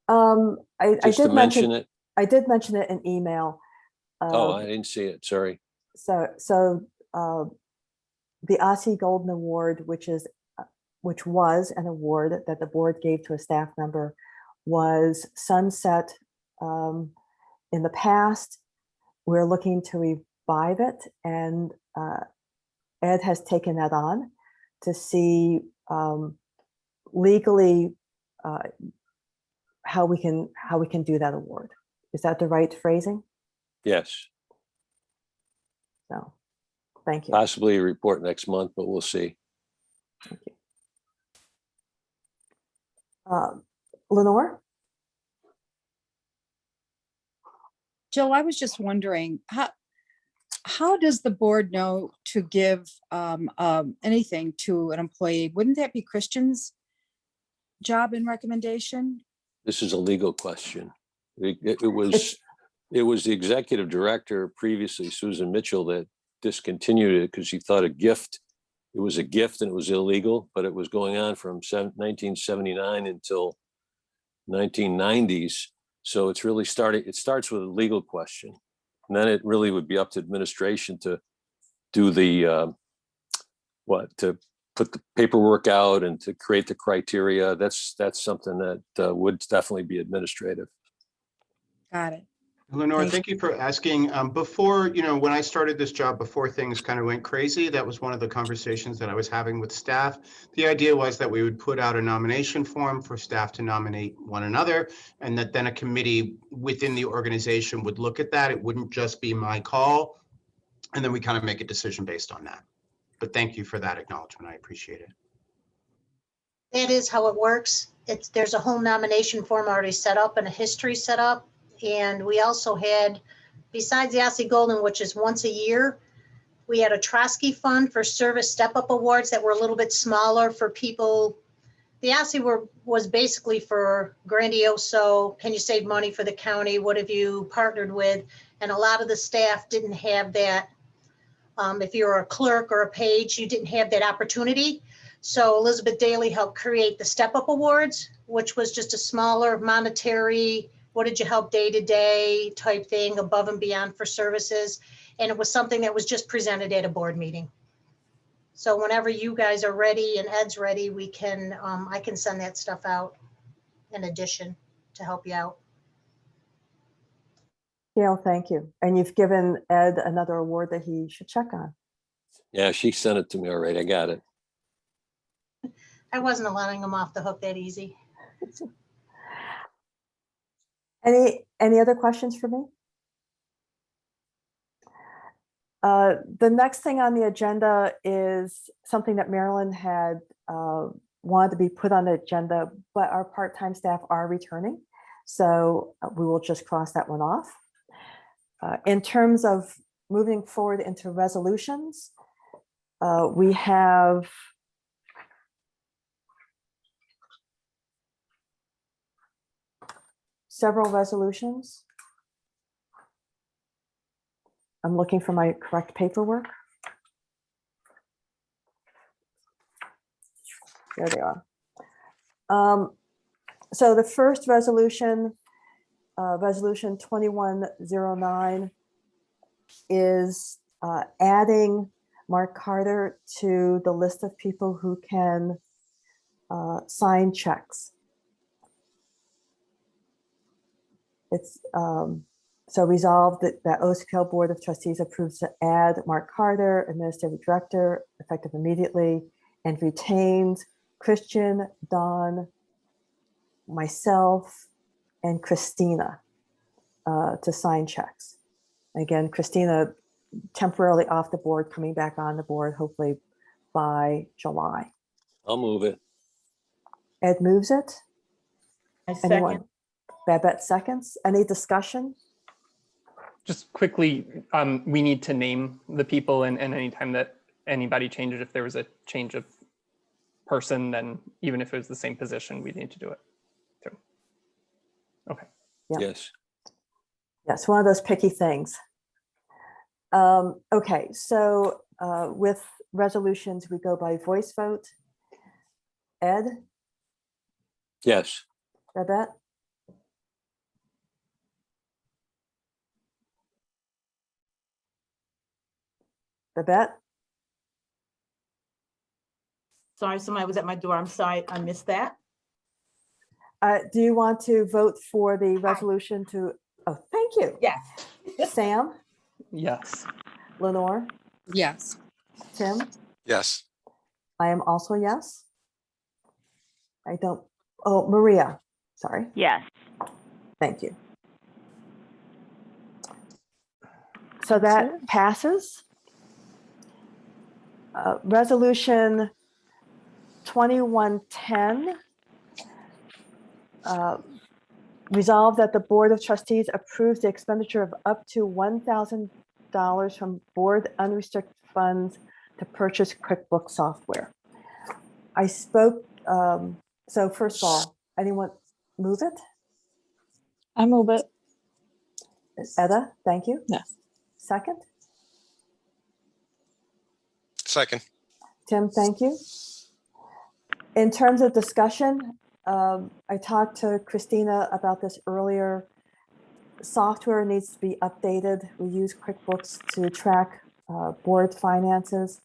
I Just to did mention it? I did mention it in email. Oh, I didn't see it, sorry. So the ASSE Golden Award, which was an award that the board gave to a staff member, was sunset in the past. We're looking to revive it, and Ed has taken that on to see legally how we can do that award. Is that the right phrasing? Yes, So, thank you. possibly a report next month, but we'll see. Thank you. Lenore? Jill, I was just wondering, how does the board know to give anything to an employee? Wouldn't that be Christian's job and recommendation? This is a legal question. It was the executive director previously, Susan Mitchell, that discontinued it because she thought it was a gift and it was illegal, but it was going on from 1979 until 1990s. So it's really it starts with a legal question. And then it really would be up to administration to do the, to put the paperwork out and to create the criteria. That's something that would definitely be administrative. Got it. Lenore, thank you for asking. Before, when I started this job, before things kind of went crazy, that was one of the conversations that I was having with staff. The idea was that we would put out a nomination form for staff to nominate one another, and that then a committee within the organization would look at that. It wouldn't just be my call. And then we kind of make a decision based on that. But thank you for that acknowledgement. I appreciate it. That is how it works. There's a whole nomination form already set up and a history set up. And we also had, besides the ASSE Golden, which is once a year, we had a Trotsky Fund for Service Step-Up Awards that were a little bit smaller for people. The ASSE was basically for grandioso, can you save money for the county? What have you partnered with? And a lot of the staff didn't have that. If you're a clerk or a page, you didn't have that opportunity. So Elizabeth Daly helped create the Step-Up Awards, which was just a smaller monetary, what did you help day to day type thing, above and beyond for services. And it was something that was just presented at a board meeting. So whenever you guys are ready and Ed's ready, we can, I can send that stuff out in addition to help you out. Gail, thank you. And you've given Ed another award that he should check on. Yeah, she sent it to me already. I got it. I wasn't allowing him off the hook that easy. Any other questions for me? The next thing on the agenda is something that Marilyn had wanted to be put on the agenda, but our part-time staff are returning. So we will just cross that one off. In terms of moving forward into resolutions, we have several resolutions. I'm looking for my correct paperwork. There they are. So the first resolution, Resolution 2109, is adding Mark Carter to the list of people who can sign checks. It's so resolved that OCPL Board of Trustees approves to add Mark Carter, Administrative Director, effective immediately, and retains Christian, Don, myself, and Christina to sign checks. Again, Christina temporarily off the board, coming back on the board, hopefully by July. I'll move it. Ed moves it. I Anyone? second. Babette seconds. Any discussion? Just quickly, we need to name the people, and anytime that anybody changes, if there was a change of person, then even if it was the same position, we need to do it too. Okay. Yeah. Yes. Yes, one of those picky things. Okay, so with resolutions, we go by voice vote. Ed, Yes. Babette, Babette, Sorry, somebody was at my door. I'm sorry, I missed that. do you want to vote for the resolution to, oh, thank you. Yes. Sam, Yes. Lenore, Yes. Tim, Yes. I am also yes. I don't, oh, Maria, sorry, Yes. thank you. So that passes. Resolution 2110. Resolved that the Board of Trustees approves the expenditure of up to $1,000 from board unrestricted funds to purchase QuickBooks software. I spoke, so first of all, anyone move it? I move it. Etta, thank you. Yes. Second? Second. Tim, thank you. In terms of discussion, I talked to Christina about this earlier. Software needs to be updated. We use QuickBooks to track board finances.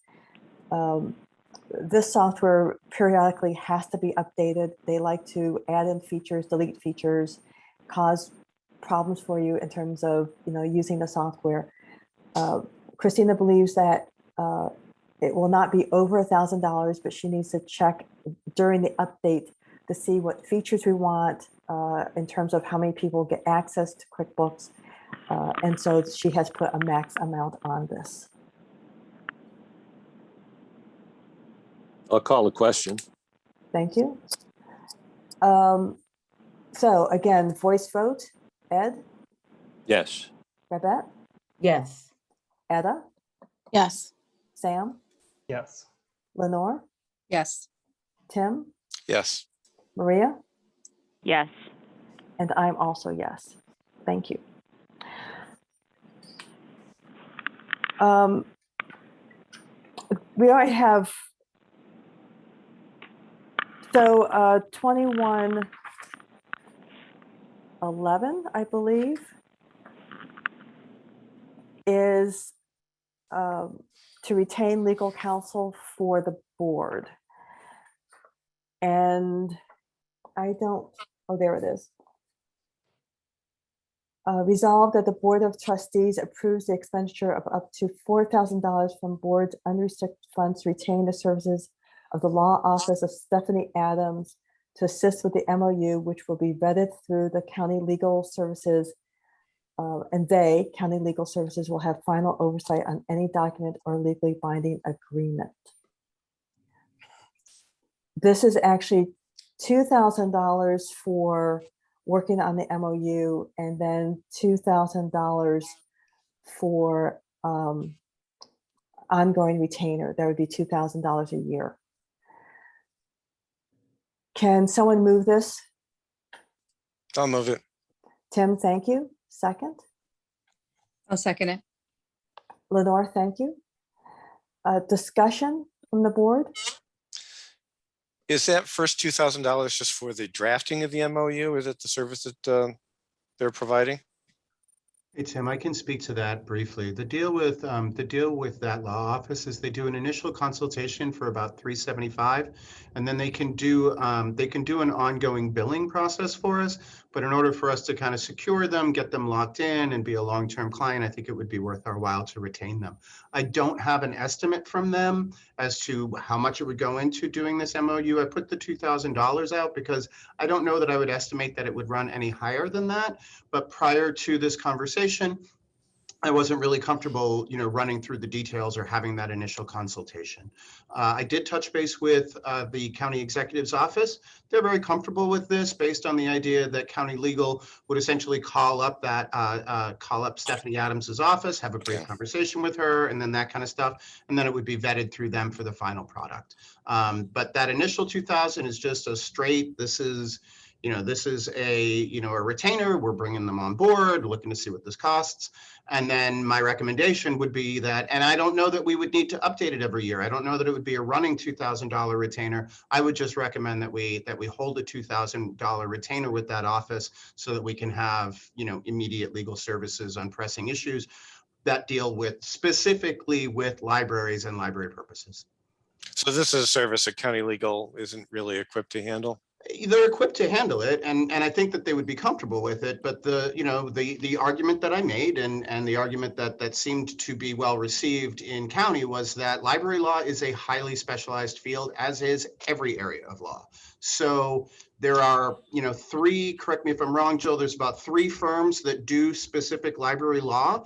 This software periodically has to be updated. They like to add in features, delete features, cause problems for you in terms of using the software. Christina believes that it will not be over $1,000, but she needs to check during the update to see what features we want in terms of how many people get access to QuickBooks. And so she has put a max amount on this. I'll call the question. Thank you. So again, voice vote. Ed, Yes. Babette, Yes. Etta, Yes. Sam, Yes. Lenore, Yes. Tim, Yes. Maria, Yes. and I'm also yes. Thank you. We already have, so 2111, I believe, is to retain legal counsel for the board. And I don't, oh, there it is. Resolved that the Board of Trustees approves the expenditure of up to $4,000 from board's unrestricted funds to retain the services of the law office of Stephanie Adams to assist with the MOU, which will be vetted through the county legal services. And they, county legal services, will have final oversight on any document or legally binding agreement. This is actually $2,000 for working on the MOU, and then $2,000 for ongoing retainer. That would be $2,000 a year. Can someone move this? I'll move it. Tim, thank you. Second. I'll second it. Lenore, thank you. Discussion from the board? Is that first $2,000 just for the drafting of the MOU? Is it the service that they're providing? Hey, Tim, I can speak to that briefly. The deal with that law office is they do an initial consultation for about $375, and then they can do an ongoing billing process for us. But in order for us to kind of secure them, get them locked in and be a long-term client, I think it would be worth our while to retain them. I don't have an estimate from them as to how much it would go into doing this MOU. I put the $2,000 out because I don't know that I would estimate that it would run any higher than that. But prior to this conversation, I wasn't really comfortable, running through the details or having that initial consultation. I did touch base with the county executive's office. They're very comfortable with this based on the idea that county legal would essentially call up Stephanie Adams's office, have a brief conversation with her, and then that kind of stuff. And then it would be vetted through them for the final product. But that initial 2,000 is just a straight, this is a retainer. We're bringing them on board, looking to see what this costs. And then my recommendation would be that, and I don't know that we would need to update it every year. I don't know that it would be a running $2,000 retainer. I would just recommend that we hold a $2,000 retainer with that office so that we can have, immediate legal services on pressing issues that deal with specifically with libraries and library purposes. So this is a service that county legal isn't really equipped to handle? They're equipped to handle it, and I think that they would be comfortable with it. But the argument that I made and the argument that seemed to be well received in county was that library law is a highly specialized field, as is every area of law. So there are, three, correct me if I'm wrong, Jill, there's about 3 firms that do specific library law.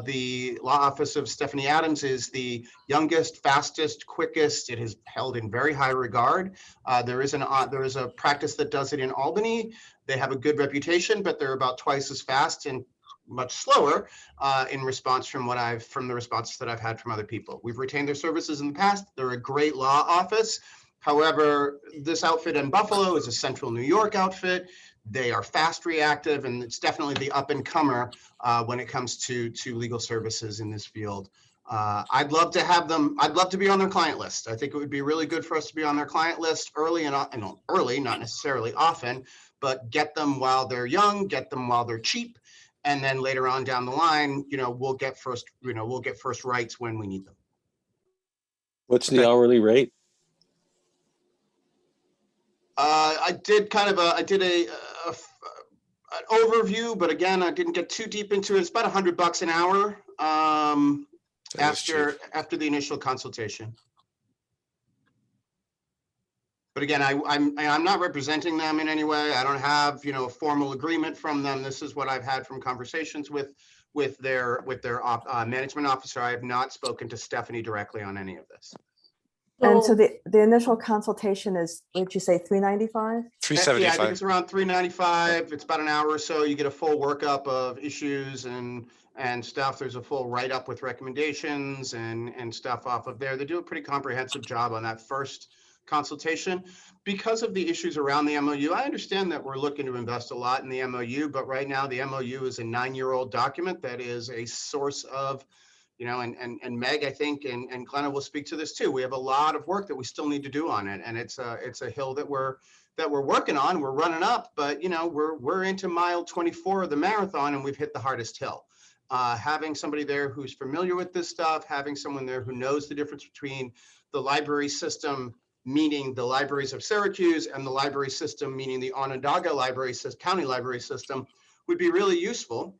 The law office of Stephanie Adams is the youngest, fastest, quickest. It is held in very high regard. There is a practice that does it in Albany. They have a good reputation, but they're about twice as fast and much slower in response from the responses that I've had from other people. We've retained their services in the past. They're a great law office. However, this outfit in Buffalo is a central New York outfit. They are fast reactive, and it's definitely the up and comer when it comes to legal services in this field. I'd love to have them. I'd love to be on their client list. I think it would be really good for us to be on their client list early, not necessarily often, but get them while they're young, get them while they're cheap, and then later on down the line, we'll get first rights when we need them. What's the hourly rate? I did an overview, but again, I didn't get too deep into it. It's about $100 an hour after the initial consultation. But again, I'm not representing them in any way. I don't have a formal agreement from them. This is what I've had from conversations with their management officer. I have not spoken to Stephanie directly on any of this. And so the initial consultation is, what did you say, $395? $375. Yeah, I think it's around $395. It's about an hour or so. You get a full workup of issues and stuff. There's a full write-up with recommendations and stuff off of there. They do a pretty comprehensive job on that first consultation. Because of the issues around the MOU, I understand that we're looking to invest a lot in the MOU, but right now the MOU is a 9-year-old document that is a source of, and Meg, I think, and Glenna will speak to this too. We have a lot of work that we still need to do on it, and it's a hill that we're working on. We're running up, but we're into mile 24 of the marathon, and we've hit the hardest hill. Having somebody there who's familiar with this stuff, having someone there who knows the difference between the library system, meaning the libraries of Syracuse, and the library system, meaning the Onondaga county library system, would be really useful.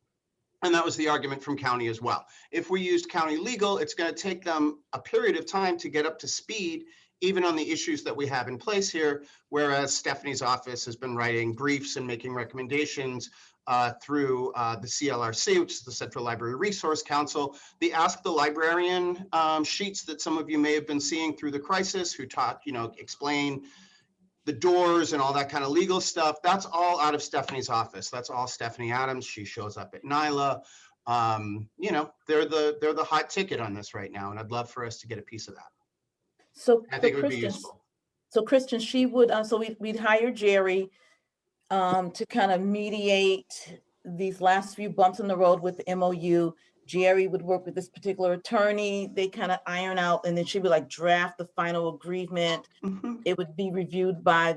And that was the argument from county as well. If we used county legal, it's going to take them a period of time to get up to speed, even on the issues that we have in place here, whereas Stephanie's office has been writing briefs and making recommendations through the CLRC, which is the Central Library Resource Council. The Ask the Librarian sheets that some of you may have been seeing through the crisis, who explain the doors and all that kind of legal stuff, that's all out of Stephanie's office. That's all Stephanie Adams. She shows up at NYLA. They're the hot ticket on this right now, and I'd love for us to get a piece of that. So I think it would be useful. So Kristen, she would, we'd hire Jerry to kind of mediate these last few bumps in the road with the MOU. Jerry would work with this particular attorney. They kind of iron out, and then she would draft the final agreement. Mm-hmm. It would be reviewed by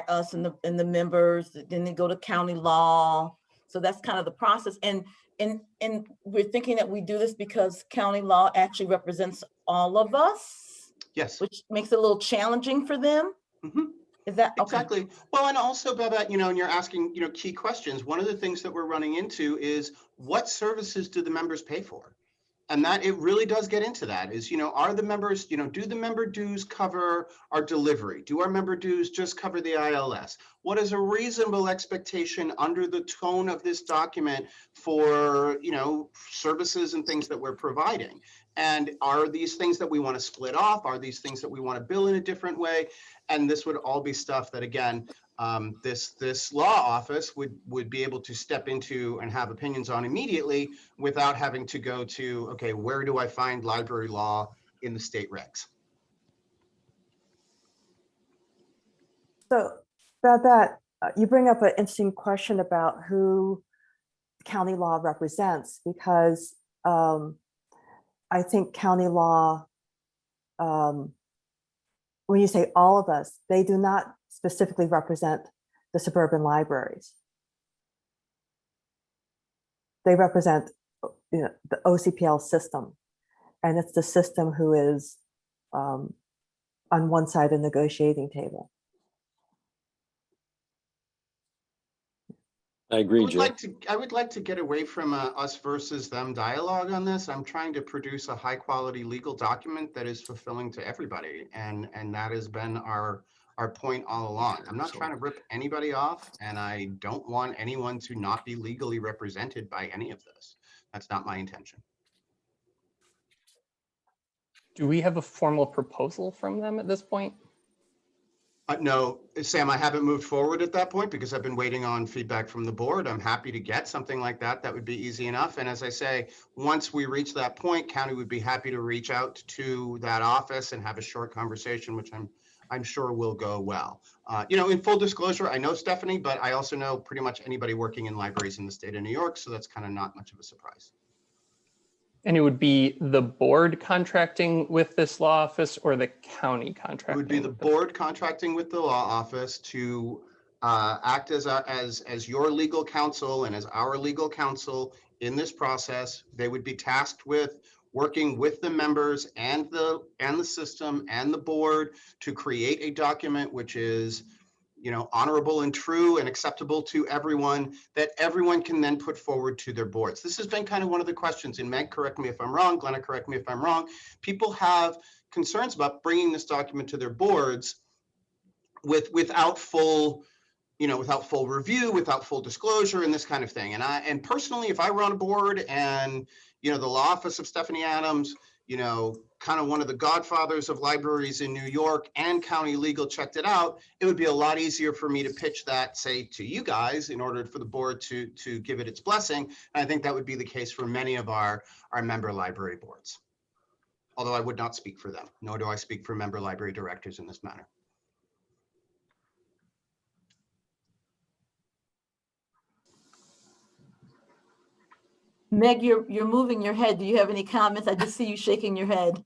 us and the members. Then they go to county law. So that's kind of the process. And we're thinking that we do this because county law actually represents all of us. Yes. Which makes it a little challenging for them. Mm-hmm. Is that okay? Exactly. Well, and also, Babette, and you're asking, key questions. One of the things that we're running into is what services do the members pay for? And that it really does get into that is, are the members, do the member dues cover our delivery? Do our member dues just cover the ILS? What is a reasonable expectation under the tone of this document for, services and things that we're providing? And are these things that we want to split off? Are these things that we want to bill in a different way? And this would all be stuff that, again, this law office would be able to step into and have opinions on immediately without having to go to, okay, where do I find library law in the state regs? So Babette, you bring up an interesting question about who county law represents, because I think county law, when you say all of us, they do not specifically represent the suburban libraries. They represent the OCPL system, and it's the system who is on one side of the negotiating table. I agree, Jill. I would like to get away from us versus them dialogue on this. I'm trying to produce a high quality legal document that is fulfilling to everybody. And that has been our point all along. I'm not trying to rip anybody off, and I don't want anyone to not be legally represented by any of this. That's not my intention. Do we have a formal proposal from them at this point? No, Sam, I haven't moved forward at that point because I've been waiting on feedback from the board. I'm happy to get something like that. That would be easy enough. And as I say, once we reach that point, county would be happy to reach out to that office and have a short conversation, which I'm sure will go well. In full disclosure, I know Stephanie, but I also know pretty much anybody working in libraries in the state of New York. So that's kind of not much of a surprise. And it would be the board contracting with this law office or the county contracting? It would be the board contracting with the law office to act as your legal counsel and as our legal counsel in this process. They would be tasked with working with the members and the system and the board to create a document which is honorable and true and acceptable to everyone, that everyone can then put forward to their boards. This has been kind of one of the questions, and Meg, correct me if I'm wrong, Glenna, correct me if I'm wrong. People have concerns about bringing this document to their boards without full review, without full disclosure, and this kind of thing. And personally, if I were on a board and the law office of Stephanie Adams, kind of one of the godfathers of libraries in New York, and county legal checked it out, it would be a lot easier for me to pitch that, say, to you guys in order for the board to give it its blessing. And I think that would be the case for many of our member library boards. Although I would not speak for them, nor do I speak for member library directors in this matter. Meg, you're moving your head. Do you have any comments? I just see you shaking your head.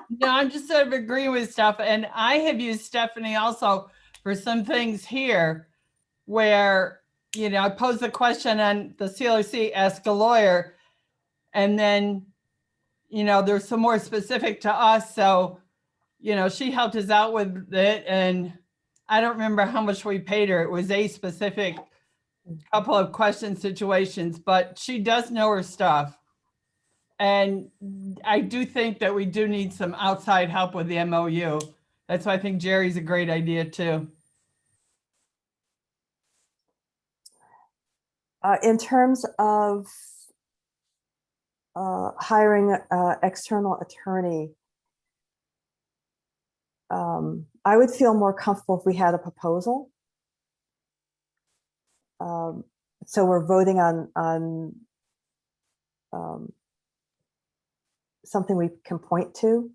No, I'm just sort of agreeing with stuff. And I have used Stephanie also for some things here where, I pose the question on the CLRC, ask a lawyer, and then, there's some more specific to us. So, she helped us out with it. And I don't remember how much we paid her. It was a specific couple of question situations, but she does know her stuff. And I do think that we do need some outside help with the MOU. That's why I think Jerry's a great idea too. In terms of hiring an external attorney, I would feel more comfortable if we had a proposal. So we're voting on something we can point to.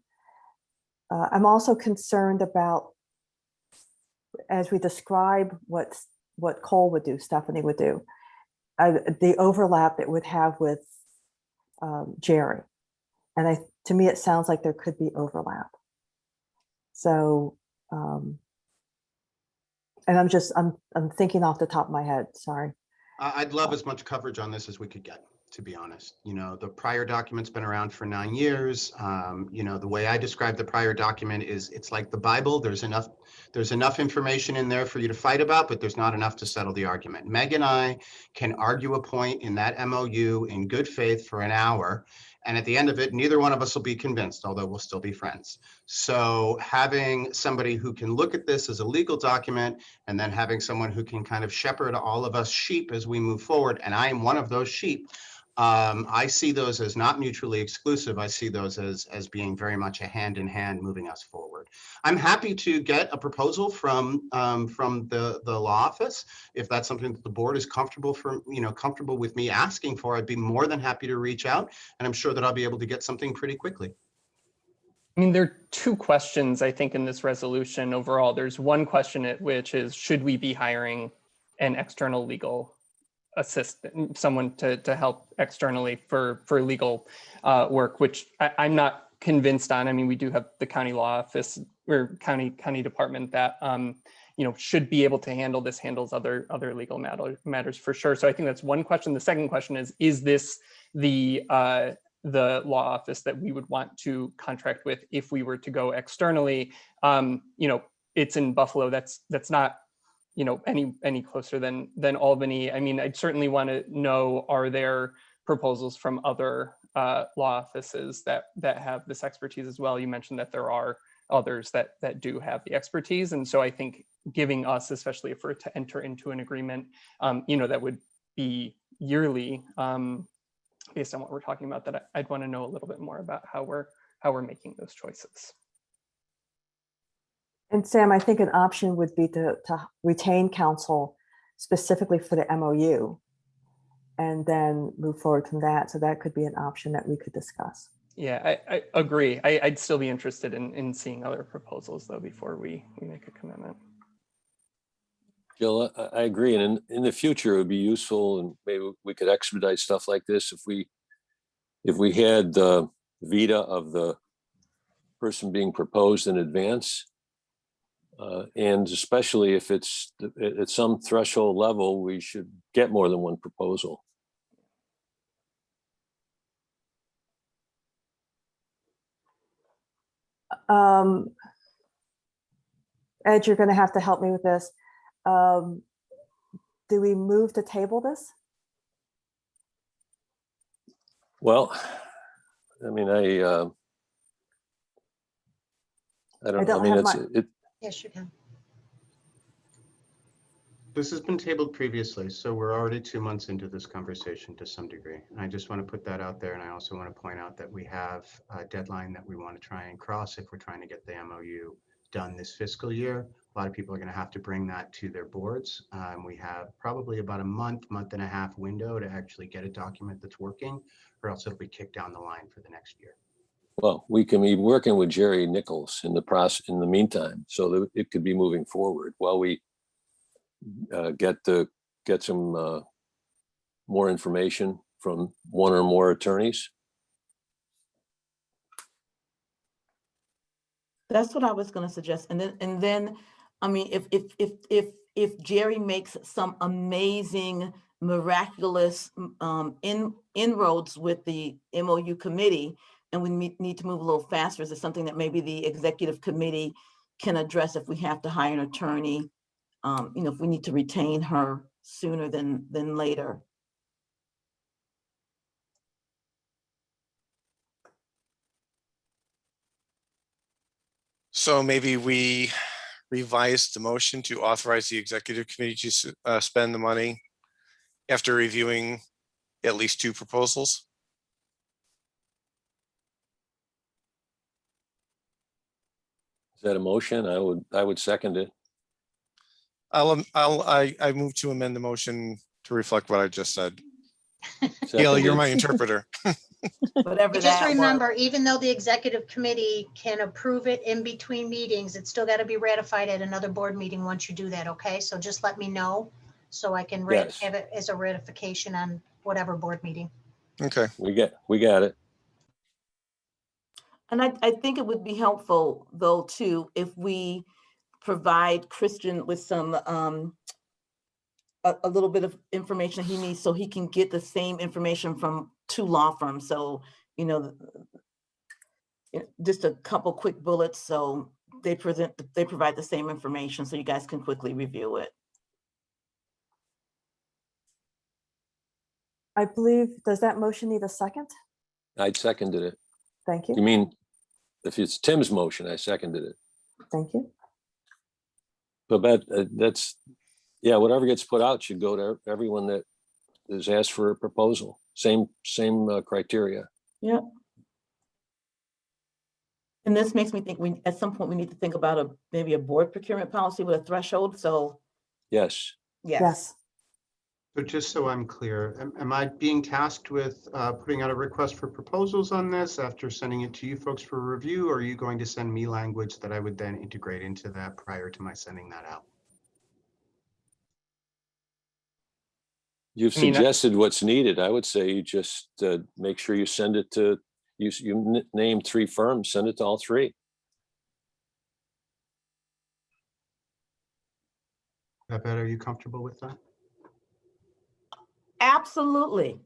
I'm also concerned about, as we describe what Cole would do, Stephanie would do, the overlap it would have with Jerry. And to me, it sounds like there could be overlap. So, and I'm thinking off the top of my head, sorry. I'd love as much coverage on this as we could get. to be honest. You know, the prior document's been around for 9 years. You know, the way I describe the prior document is it's like the Bible. There's enough information in there for you to fight about, but there's not enough to settle the argument. Meg and I can argue a point in that MOU in good faith for an hour. And at the end of it, neither one of us will be convinced, although we'll still be friends. So having somebody who can look at this as a legal document, and then having someone who can kind of shepherd all of us sheep as we move forward, and I am one of those sheep, I see those as not mutually exclusive. I see those as being very much a hand in hand moving us forward. I'm happy to get a proposal from the law office. If that's something that the board is comfortable with me asking for, I'd be more than happy to reach out, and I'm sure that I'll be able to get something pretty quickly. I mean, there are two questions, I think, in this resolution overall. There's one question which is, should we be hiring an external legal assistant, someone to help externally for legal work, which I'm not convinced on. I mean, we do have the county law office or county department that should be able to handle this, handles other legal matters for sure. So I think that's one question. The second question is this the law office that we would want to contract with if we were to go externally? It's in Buffalo. That's not any closer than Albany. I mean, I'd certainly want to know, are there proposals from other law offices that have this expertise as well? You mentioned that there are others that do have the expertise. And so I think giving us, especially if we're to enter into an agreement, that would be yearly, based on what we're talking about, that I'd want to know a little bit more about how we're making those choices. And Sam, I think an option would be to retain counsel specifically for the MOU and then move forward from that. So that could be an option that we could discuss. Yeah, I agree. I'd still be interested in seeing other proposals though before we make a commitment. Jill, I agree. And in the future, it would be useful, and maybe we could expedite stuff like this if we had the vita of the person being proposed in advance. And especially if it's at some threshold level, we should get more than one proposal. Ed, you're going to have to help me with this. Do we move to table this? Well, I mean, I don't know. I mean, Yes, you can. This has been tabled previously, so we're already 2 months into this conversation to some degree. And I just want to put that out there. And I also want to point out that we have a deadline that we want to try and cross if we're trying to get the MOU done this fiscal year. A lot of people are going to have to bring that to their boards. We have probably about a month and a half window to actually get a document that's working, or else it'll be kicked down the line for the next year. well, we can be working with Jerry Nichols in the process in the meantime, so that it could be moving forward while we get some more information from one or more attorneys. That's what I was going to suggest. And then, I mean, if Jerry makes some amazing, miraculous inroads with the MOU committee, and we need to move a little faster, is it something that maybe the executive committee can address if we have to hire an attorney? If we need to retain her sooner than later. So maybe we revise the motion to authorize the executive committee to spend the money after reviewing at least 2 proposals. Is that a motion? I would second it. I move to amend the motion to reflect what I just said. Gail, you're my interpreter. Whatever that Just was. remember, even though the executive committee can approve it in between meetings, it's still got to be ratified at another board meeting once you do that, okay? So just let me know so I can Yes. have it as a ratification on whatever board meeting. Okay. We got it. And I think it would be helpful, though, too, if we provide Christian with some a little bit of information he needs so he can get the same information from 2 law firms. So, you know, just a couple quick bullets. So they provide the same information so you guys can quickly review it. I believe, does that motion need a second? I seconded it. Thank You you. mean, if it's Tim's motion, I seconded it. Thank you. But that's, yeah, whatever gets put out should go to everyone that is asked for a proposal. Same criteria. Yeah. And this makes me think at some point we need to think about maybe a board procurement policy with a threshold. So Yes. yes. Yes. So just so I'm clear, am I being tasked with putting out a request for proposals on this after sending it to you folks for review? Or are you going to send me language that I would then integrate into that prior to my sending that out? You've I mean, suggested what's needed. I would say you just make sure you send it to, you name 3 firms, send it to all 3. Babette, are you comfortable with that? Absolutely.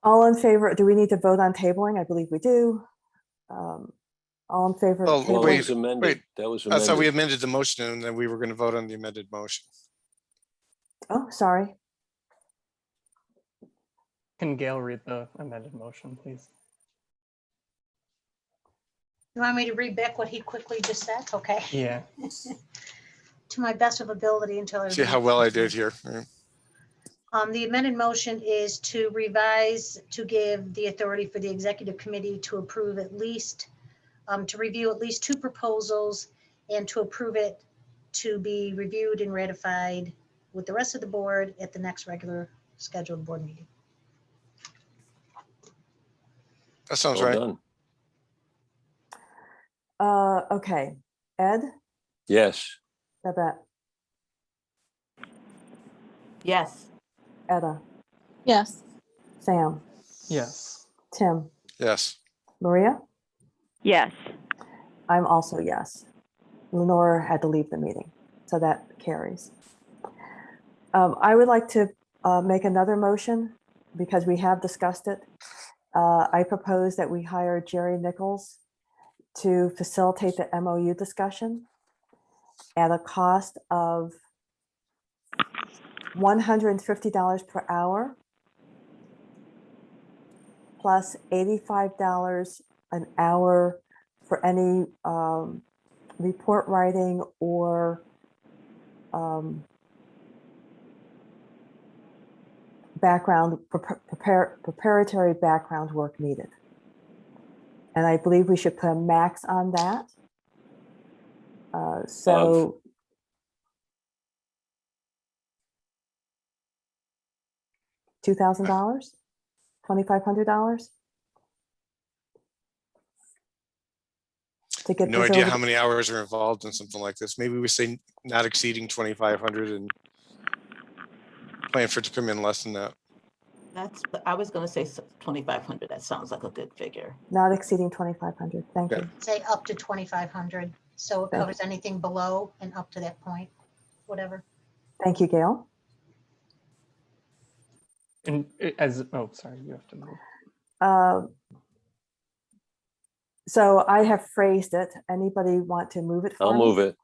All in favor, do we need to vote on tabling? I believe we do. All in favor Well, of Well, that tabling? was amended. wait. That was I thought we amended. amended the motion and then we were going to vote on the amended motion. Oh, sorry. Can Gail read the amended motion, please? You want me to read back what he quickly just said? Okay. Yeah. To my best of ability until I. See how well I did here. The amended motion is to revise, to give the authority for the executive committee to approve at least, to review at least 2 proposals and to approve it to be reviewed and ratified with the rest of the board at the next regular scheduled board meeting. That sounds Well right. done. Okay. Ed, Yes. Babette, Yes. Etta, Yes. Sam, Yes. Tim, Yes. Maria? Yes. I'm also yes. Lenore had to leave the meeting, so that carries. I would like to make another motion because we have discussed it. I propose that we hire Jerry Nichols to facilitate the MOU discussion at a cost of $150 per hour plus $85 an hour for any report writing or background, preparatory background work needed. And I believe we should put a max on that. So $2,000, $2,500 to get No this idea over how the- many hours are involved in something like this. Maybe we say not exceeding 2,500 and plan for it to come in less than that. I was going to say 2,500. That sounds like a good figure. not exceeding 2,500. Thank Yeah. you. Say up to 2,500. So it Thank covers anything below and up to that point, whatever. Thank you, Gail. And oh, sorry, you have to move. So I have phrased it. Anybody want to move it for I'll me? move it.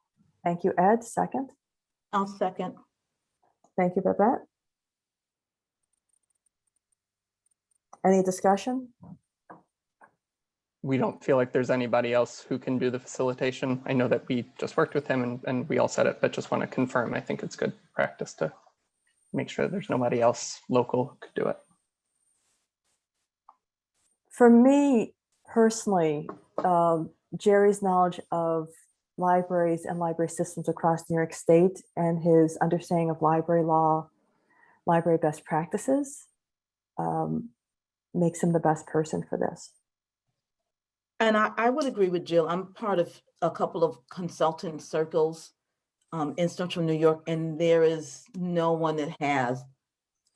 Thank you, Ed. Second. I'll second. Thank you, Babette. Any discussion? We don't feel like there's anybody else who can do the facilitation. I know that we just worked with him and we all said it, but just want to confirm. I think it's good practice to make sure there's nobody else local who could do it. For me personally, Jerry's knowledge of libraries and library systems across New York State and his understanding of library law, library best practices, makes him the best person for this. And I would agree with Jill. I'm part of a couple of consultant circles in Central New York, and there is no one that has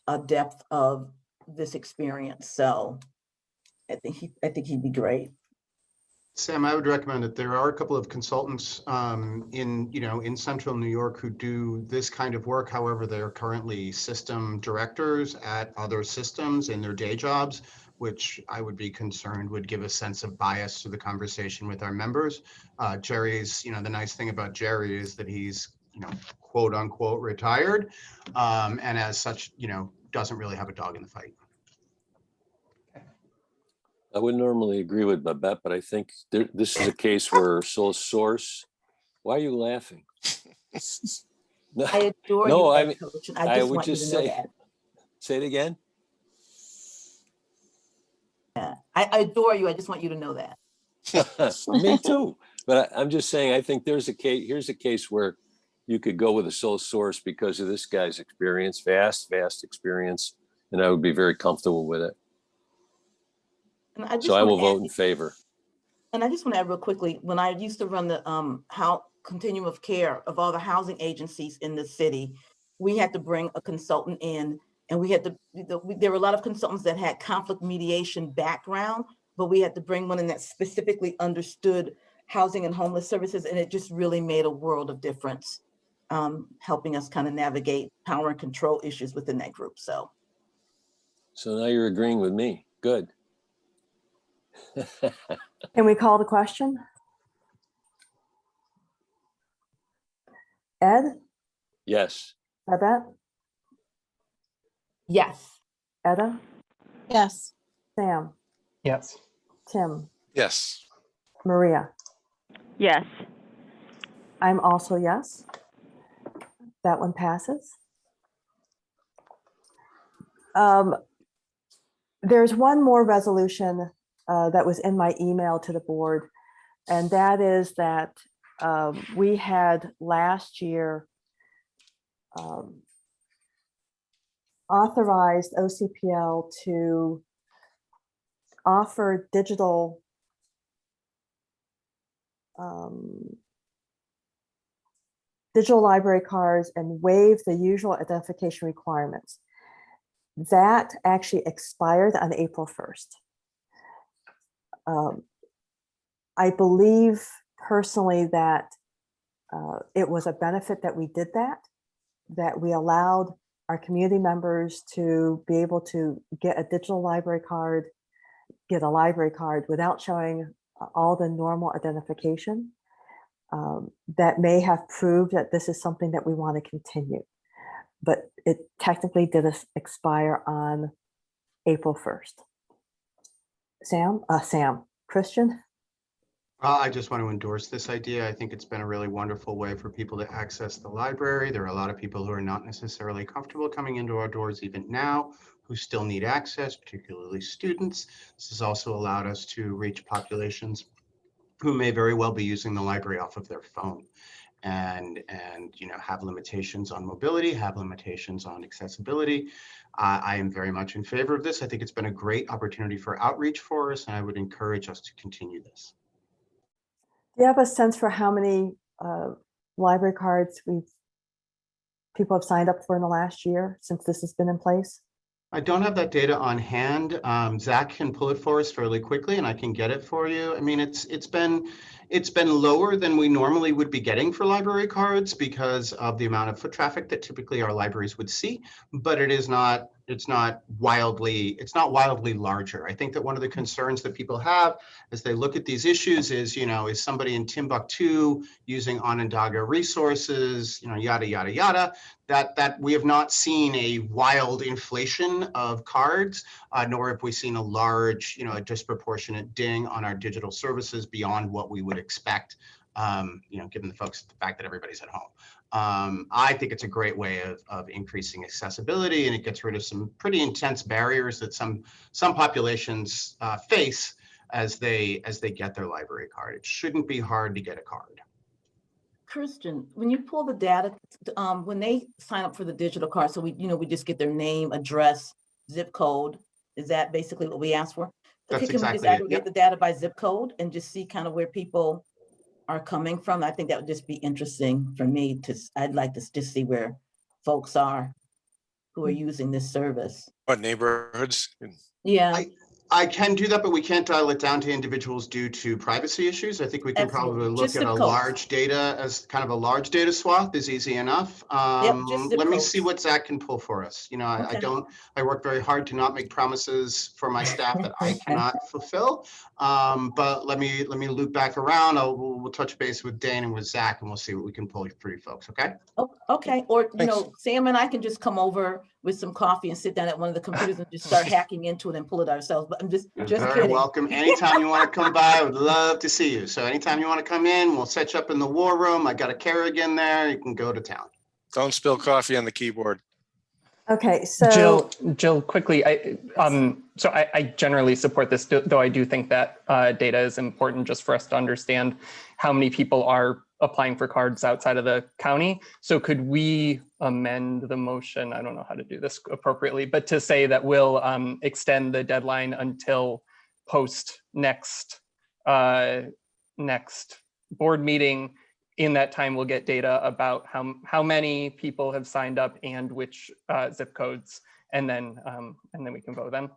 a depth of this experience. So I think he'd be great. Sam, I would recommend that there are a couple of consultants in central New York who do this kind of work. However, they're currently system directors at other systems in their day jobs, which I would be concerned would give a sense of bias to the conversation with our members. Jerry's, the nice thing about Jerry is that he's, quote unquote retired, and as such, doesn't really have a dog in the fight. I would normally agree with Babette, but I think this is a case where sole source. Why are you laughing? No, I adore no, you, I Ed mean, Coach, and I I just would want you just to know say, that. say it again. Yeah. I adore you. I just want you to know that. Me too. But I'm just saying, I think here's a case where you could go with a sole source because of this guy's experience, vast experience, and I would be very comfortable with it. And I just So I will want to add, vote in favor. and I just want to add real quickly, when I used to run the how continuum of care of all the housing agencies in the city, we had to bring a consultant in, and we had to, there were a lot of consultants that had conflict mediation background, but we had to bring one in that specifically understood housing and homeless services, and it just really made a world of difference, helping us kind of navigate power and control issues within that group. So now you're agreeing with me. Good. Can we call the question? Ed, Yes. Babette, yes. Etta, Yes. Sam, Yes. Tim, Yes. Maria. Yes. I'm also yes. That one passes. There's one more resolution that was in my email to the board, and that is that we had last year authorized OCPL to offer digital library cards and waive the usual identification requirements. That actually expired on April 1st. I believe personally that it was a benefit that we did that we allowed our community members to be able to get a digital library card, get a library card without showing all the normal identification. That may have proved that this is something that we want to continue, but it technically did expire on April 1st. Sam, Christian? I just want to endorse this idea. I think it's been a really wonderful way for people to access the library. There are a lot of people who are not necessarily comfortable coming into our doors even now, who still need access, particularly students. This has also allowed us to reach populations who may very well be using the library off of their phone and have limitations on mobility, have limitations on accessibility. I am very much in favor of this. I think it's been a great opportunity for outreach for us, and I would encourage us to continue this. Do you have a sense for how many library cards people have signed up for in the last year since this has been in place? I don't have that data on hand. Zach can pull it for us fairly quickly, and I can get it for you. I mean, it's been lower than we normally would be getting for library cards because of the amount of foot traffic that typically our libraries would see, but it's not wildly larger. I think that one of the concerns that people have as they look at these issues is, is somebody in Timbuktu using Onondaga resources, yada, yada, yada. That we have not seen a wild inflation of cards, nor have we seen a large, a disproportionate ding on our digital services beyond what we would expect, given the fact that everybody's at home. I think it's a great way of increasing accessibility, and it gets rid of some pretty intense barriers that some populations face as they get their library card. It shouldn't be hard to get a card. Christian, when you pull the data, when they sign up for the digital card, so we just get their name, address, zip code. Is that basically what we ask for? That's Can we just exactly it, aggregate yep. the data by zip code and just see kind of where people are coming from? I think that would just be interesting for me I'd like to just see where folks are who are using this service. What neighborhoods? Yeah. I can do that, but we can't dial it down to individuals due to privacy issues. I think we can Absolutely. probably look Just at zip a codes. large data as kind of a large data swath is easy enough. just zip Let me see codes. what Zach can pull for us. You know, I Okay. I work very hard to not make promises for my staff that I cannot fulfill. But let me loop back around. We'll touch base with Dane and with Zach, and we'll see what we can pull for you folks. Okay. Oh, okay, or, you Thanks. know, Sam and I can just come over with some coffee and sit down at one of the computers and just start hacking into it and pull it ourselves, but I'm just You're very kidding. welcome. Anytime you want to come by, I would love to see you. So anytime you want to come in, we'll set you up in the war room. I got a Kerrigan there. You can go to town. Don't spill coffee on the keyboard. Okay, so. Jill, quickly, I generally support this, though I do think that data is important just for us to understand how many people are applying for cards outside of the county. So could we amend the motion? I don't know how to do this appropriately, but to say that we'll extend the deadline until post next board meeting. In that time, we'll get data about how many people have signed up and which zip codes, and then we can vote then.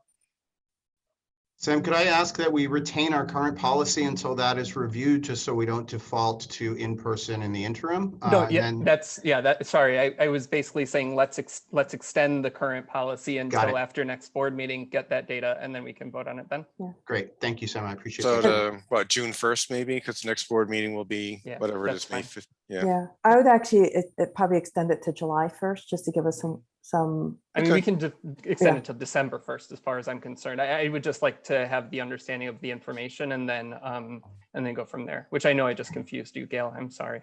Sam, could I ask that we retain our current policy until that is reviewed, just so we don't default to in-person in the interim? No, sorry, I was basically saying let's extend the current policy until after next board meeting, get that data, and then we can vote on it then. Yeah. Great, thank you, Sam. I appreciate So that. what, June 1st maybe, because the next board meeting will be whatever it that's is, May fine. 5th. Yeah. Yeah, I would actually probably extend it to July 1st, just to give us some. I mean, we can extend Yeah. it to December 1st, as far as I'm concerned. I would just like to have the understanding of the information and then go from there, which I know I just confused you, Gail. I'm sorry.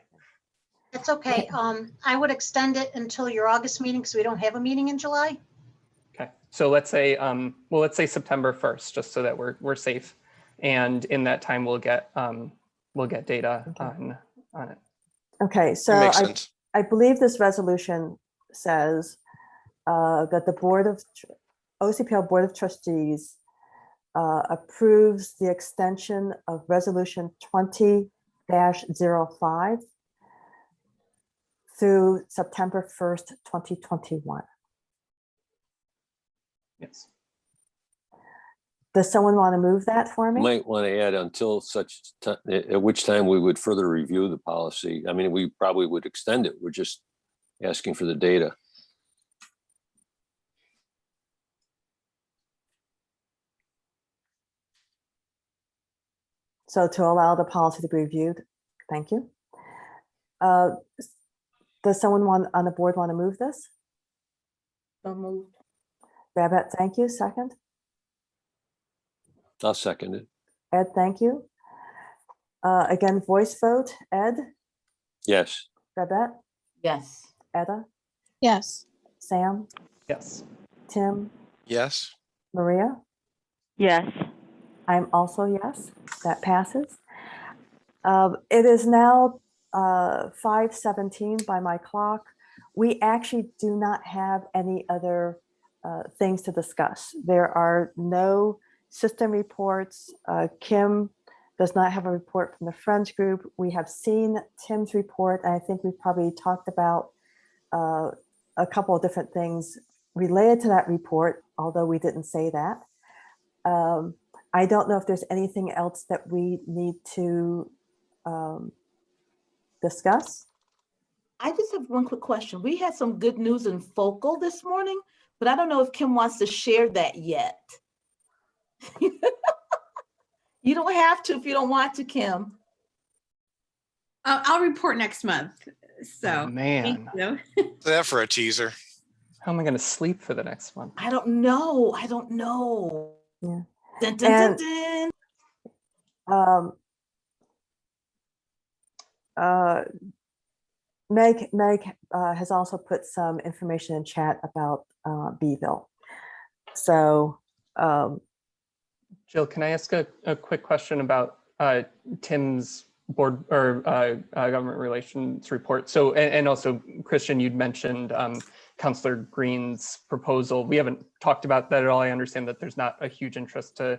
It's okay. I would extend it until your August meeting because we don't have a meeting in July. Okay, so let's say September 1st, just so that we're safe. And in that time, we'll get data on it. Okay, so That makes sense. I believe this resolution says that the OCPL Board of Trustees approves the extension of Resolution 20-05 through September 1st, 2021. Yes. Does someone want to move that for me? Might want to add until such time, at which time we would further review the policy. I mean, we probably would extend it. We're just asking for the data. So to allow the policy to be reviewed, thank you. Does someone on the board want to move this? So moved. Babette, thank you. Second. I'll second it. Ed, thank you. Again, voice vote. Ed, Yes. Babette, Yes. Etta, Yes. Sam, Yes. Tim, Yes. Maria. Yes. I'm also yes, that passes. It is now 5:17 by my clock. We actually do not have any other things to discuss. There are no system reports. Kim does not have a report from the Friends group. We have seen Tim's report, and I think we've probably talked about a couple of different things related to that report, although we didn't say that. I don't know if there's anything else that we need to discuss. I just have one quick question. We had some good news in Focal this morning, but I don't know if Kim wants to share that yet. You don't have to if you don't want to, Kim. I'll report next month. So Oh, man, thank you. That for a teaser. how am I going to sleep for the next one? I don't know. I don't know. Yeah. Dun, dun, dun, And- dun. Meg has also put some information in chat about Beeville. So Jill, can I ask a quick question about Tim's board or government relations report? So, and also Christian, you'd mentioned Councillor Green's proposal. We haven't talked about that at all. I understand that there's not a huge interest to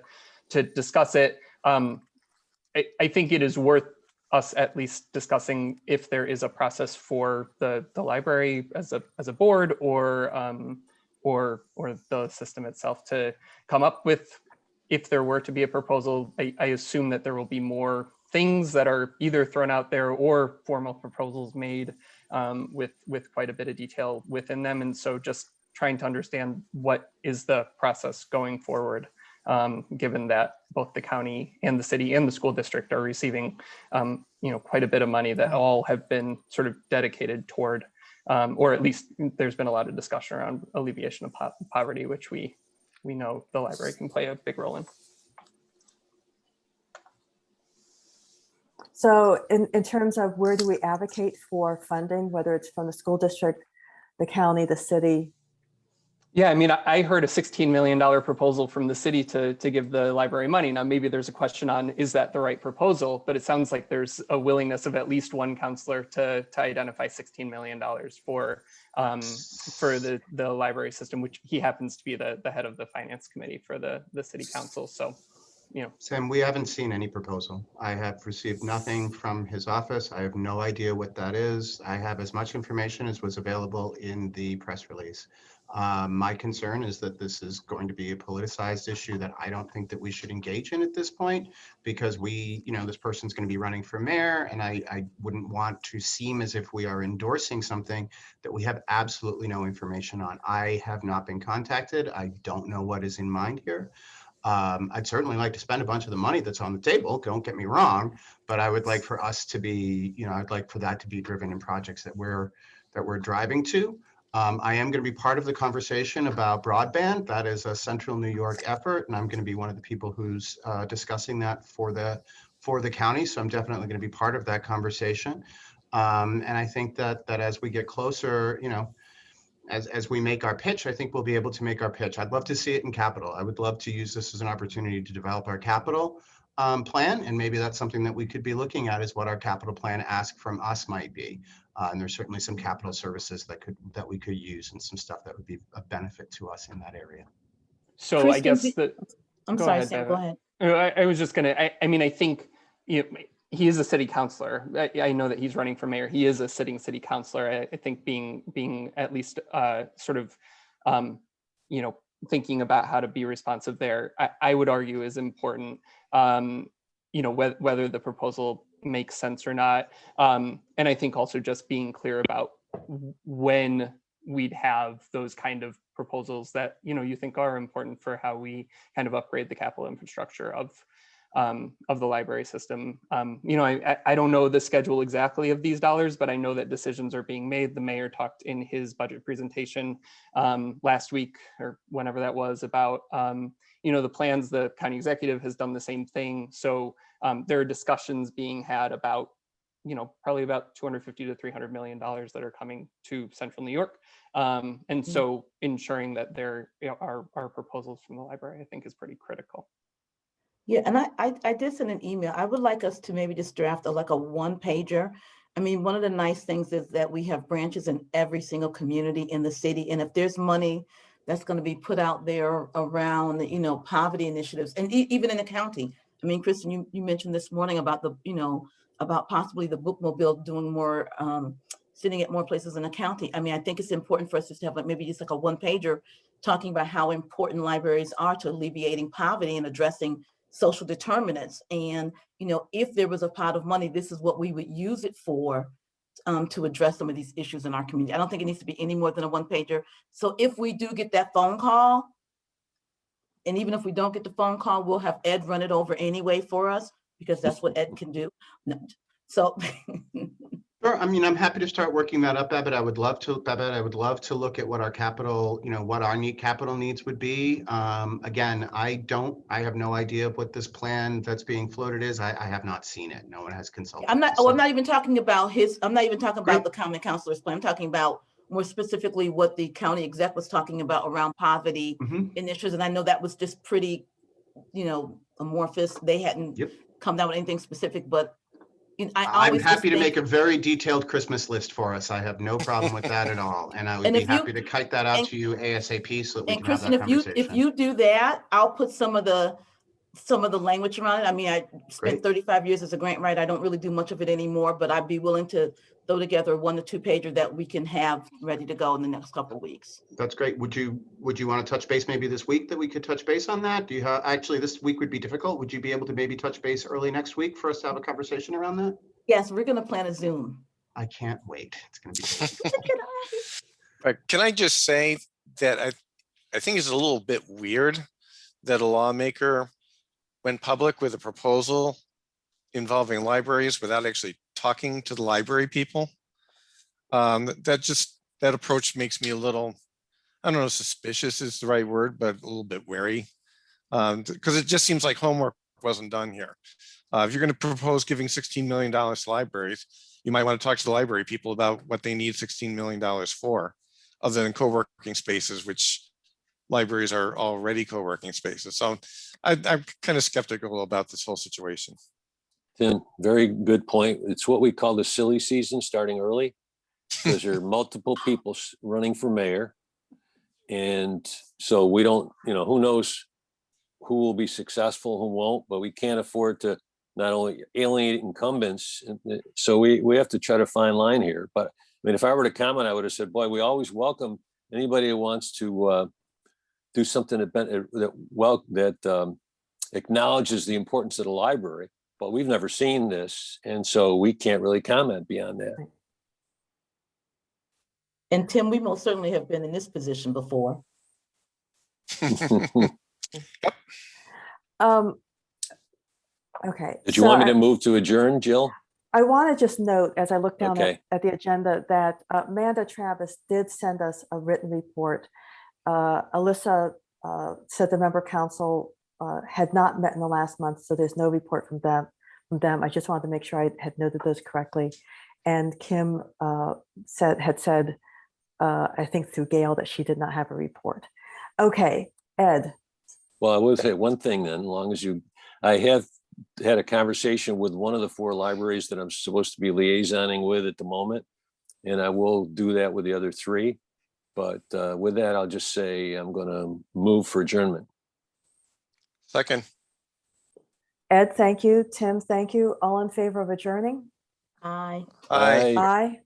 discuss it. I think it is worth us at least discussing if there is a process for the library as a board or the system itself to come up with if there were to be a proposal, I assume that there will be more things that are either thrown out there or formal proposals made with quite a bit of detail within them. And so just trying to understand what is the process going forward, given that both the county and the city and the school district are receiving quite a bit of money that all have been sort of dedicated toward, or at least there's been a lot of discussion around alleviation of poverty, which we know the library can play a big role in. So in terms of where do we advocate for funding, whether it's from the school district, the county, the city? Yeah, I mean, I heard a $16 million proposal from the city to give the library money. Now, maybe there's a question on, is that the right proposal? But it sounds like there's a willingness of at least one counselor to identify $16 million for the library system, which he happens to be the head of the finance committee for the city council. So, Sam, we haven't seen any proposal. I have received nothing from his office. I have no idea what that is. I have as much information as was available in the press release. My concern is that this is going to be a politicized issue that I don't think that we should engage in at this point, because this person's going to be running for mayor, and I wouldn't want to seem as if we are endorsing something that we have absolutely no information on. I have not been contacted. I don't know what is in mind here. I'd certainly like to spend a bunch of the money that's on the table, don't get me wrong, but I would like for us to be, I'd like for that to be driven in projects that we're driving to. I am going to be part of the conversation about broadband. That is a Central New York effort, and I'm going to be one of the people who's discussing that for the county. So I'm definitely going to be part of that conversation. And I think that as we get closer, as we make our pitch, I think we'll be able to make our pitch. I'd love to see it in capital. I would love to use this as an opportunity to develop our capital plan, and maybe that's something that we could be looking at, is what our capital plan ask from us might be. And there's certainly some capital services that we could use, and some stuff that would be a benefit to us in that area. So Kristen, I guess that. I'm Go sorry, ahead, Sam, Devin. go ahead. I was just gonna. I think he is a city councilor. I know that he's running for mayor. He is a sitting city councilor. I think being at least sort of thinking about how to be responsive there, I would argue is important. Whether the proposal makes sense or not, and I think also just being clear about when we'd have those kind of proposals that you think are important for how we kind of upgrade the capital infrastructure of the library system. I don't know the schedule exactly of these dollars, but I know that decisions are being made. The mayor talked in his budget presentation last week or whenever that was about the plans. The county executive has done the same thing. So there are discussions being had about probably about $250 to $300 million that are coming to Central New York. And so ensuring that there are proposals from the library, I think, is pretty critical. Yeah, and I did send an email. I would like us to maybe just draft like a one pager. I mean, one of the nice things is that we have branches in every single community in the city. And if there's money that's going to be put out there around, poverty initiatives, and even in the county. I mean, Kristen, you mentioned this morning about about possibly the bookmobile doing more, sitting at more places in the county. I mean, I think it's important for us just to have maybe just like a one pager talking about how important libraries are to alleviating poverty and addressing social determinants. And, if there was a pot of money, this is what we would use it for, to address some of these issues in our community. I don't think it needs to be any more than a one pager. So if we do get that phone call, and even if we don't get the phone call, we'll have Ed run it over anyway for us, because that's what Ed can do. No. So Sure. I mean, I'm happy to start working that up, Babette. I would love to look at what our capital, what our capital needs would be. Again, I have no idea what this plan that's being floated is. I have not seen it. No one has consulted. I'm not even talking about the county councilor's plan. I'm talking about more specifically what the county exec was talking about around poverty initiatives. And I know that was just pretty, amorphous. They hadn't come down with anything specific, but I'm happy to make a very detailed Christmas list for us. I have no problem with that at all. And I would be happy to kite that out to you ASAP so that we can have that conversation. If you do that, I'll put some of the some of the language around it. I mean, I spent Great. 35 years as a grant writer. I don't really do much of it anymore, but I'd be willing to throw together 1 or 2 pager that we can have ready to go in the next couple of weeks. That's great. Would you want to touch base maybe this week that we could touch base on that? Do you have, actually, this week would be difficult. Would you be able to maybe touch base early next week for us to have a conversation around that? Yes, we're going to plan a Zoom. I can't wait. It's going to be great. But can I just say that I think it's a little bit weird that a lawmaker went public with a proposal involving libraries without actually talking to the library people. That approach makes me a little, I don't know, suspicious is the right word, but a little bit wary. Because it just seems like homework wasn't done here. If you're going to propose giving $16 million to libraries, you might want to talk to the library people about what they need $16 million for, other than co-working spaces, which libraries are already co-working spaces. So I'm kind of skeptical about this whole situation. Tim, very good point. It's what we call the silly season, starting early, because there are multiple people running for mayor. And so we don't, who knows who will be successful, who won't, but we can't afford to not only alienate incumbents. So we have to try to find line here. But I mean, if I were to comment, I would have said, boy, we always welcome anybody who wants to do something that acknowledges the importance of the library, but we've never seen this. And so we can't really comment beyond that. And Tim, we most certainly have been in this position before. Okay. Did you want me to move to adjourn, Jill? I want to just note, as I look down Okay. at the agenda, that Amanda Travis did send us a written report. Alyssa said the member council had not met in the last month, so there's no report from them. I just wanted to make sure I had noted those correctly. And Kim had said, I think through Gail, that she did not have a report. Okay, Ed. Well, I will say one thing then, as long as I have had a conversation with one of the 4 libraries that I'm supposed to be liaisoning with at the moment, and I will do that with the other 3. But with that, I'll just say I'm going to move for adjournment. Second. Ed, thank you. Tim, thank you. All in favor of adjourning? Aye. Aye. Aye.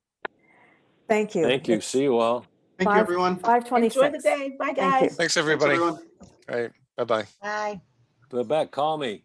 Thank you. Thank you. See you all. Thank you, everyone. 5:26. Enjoy the day. Bye, Thank you. guys. Thanks, everybody. everyone. All right. Bye-bye. Bye. Babette, call me.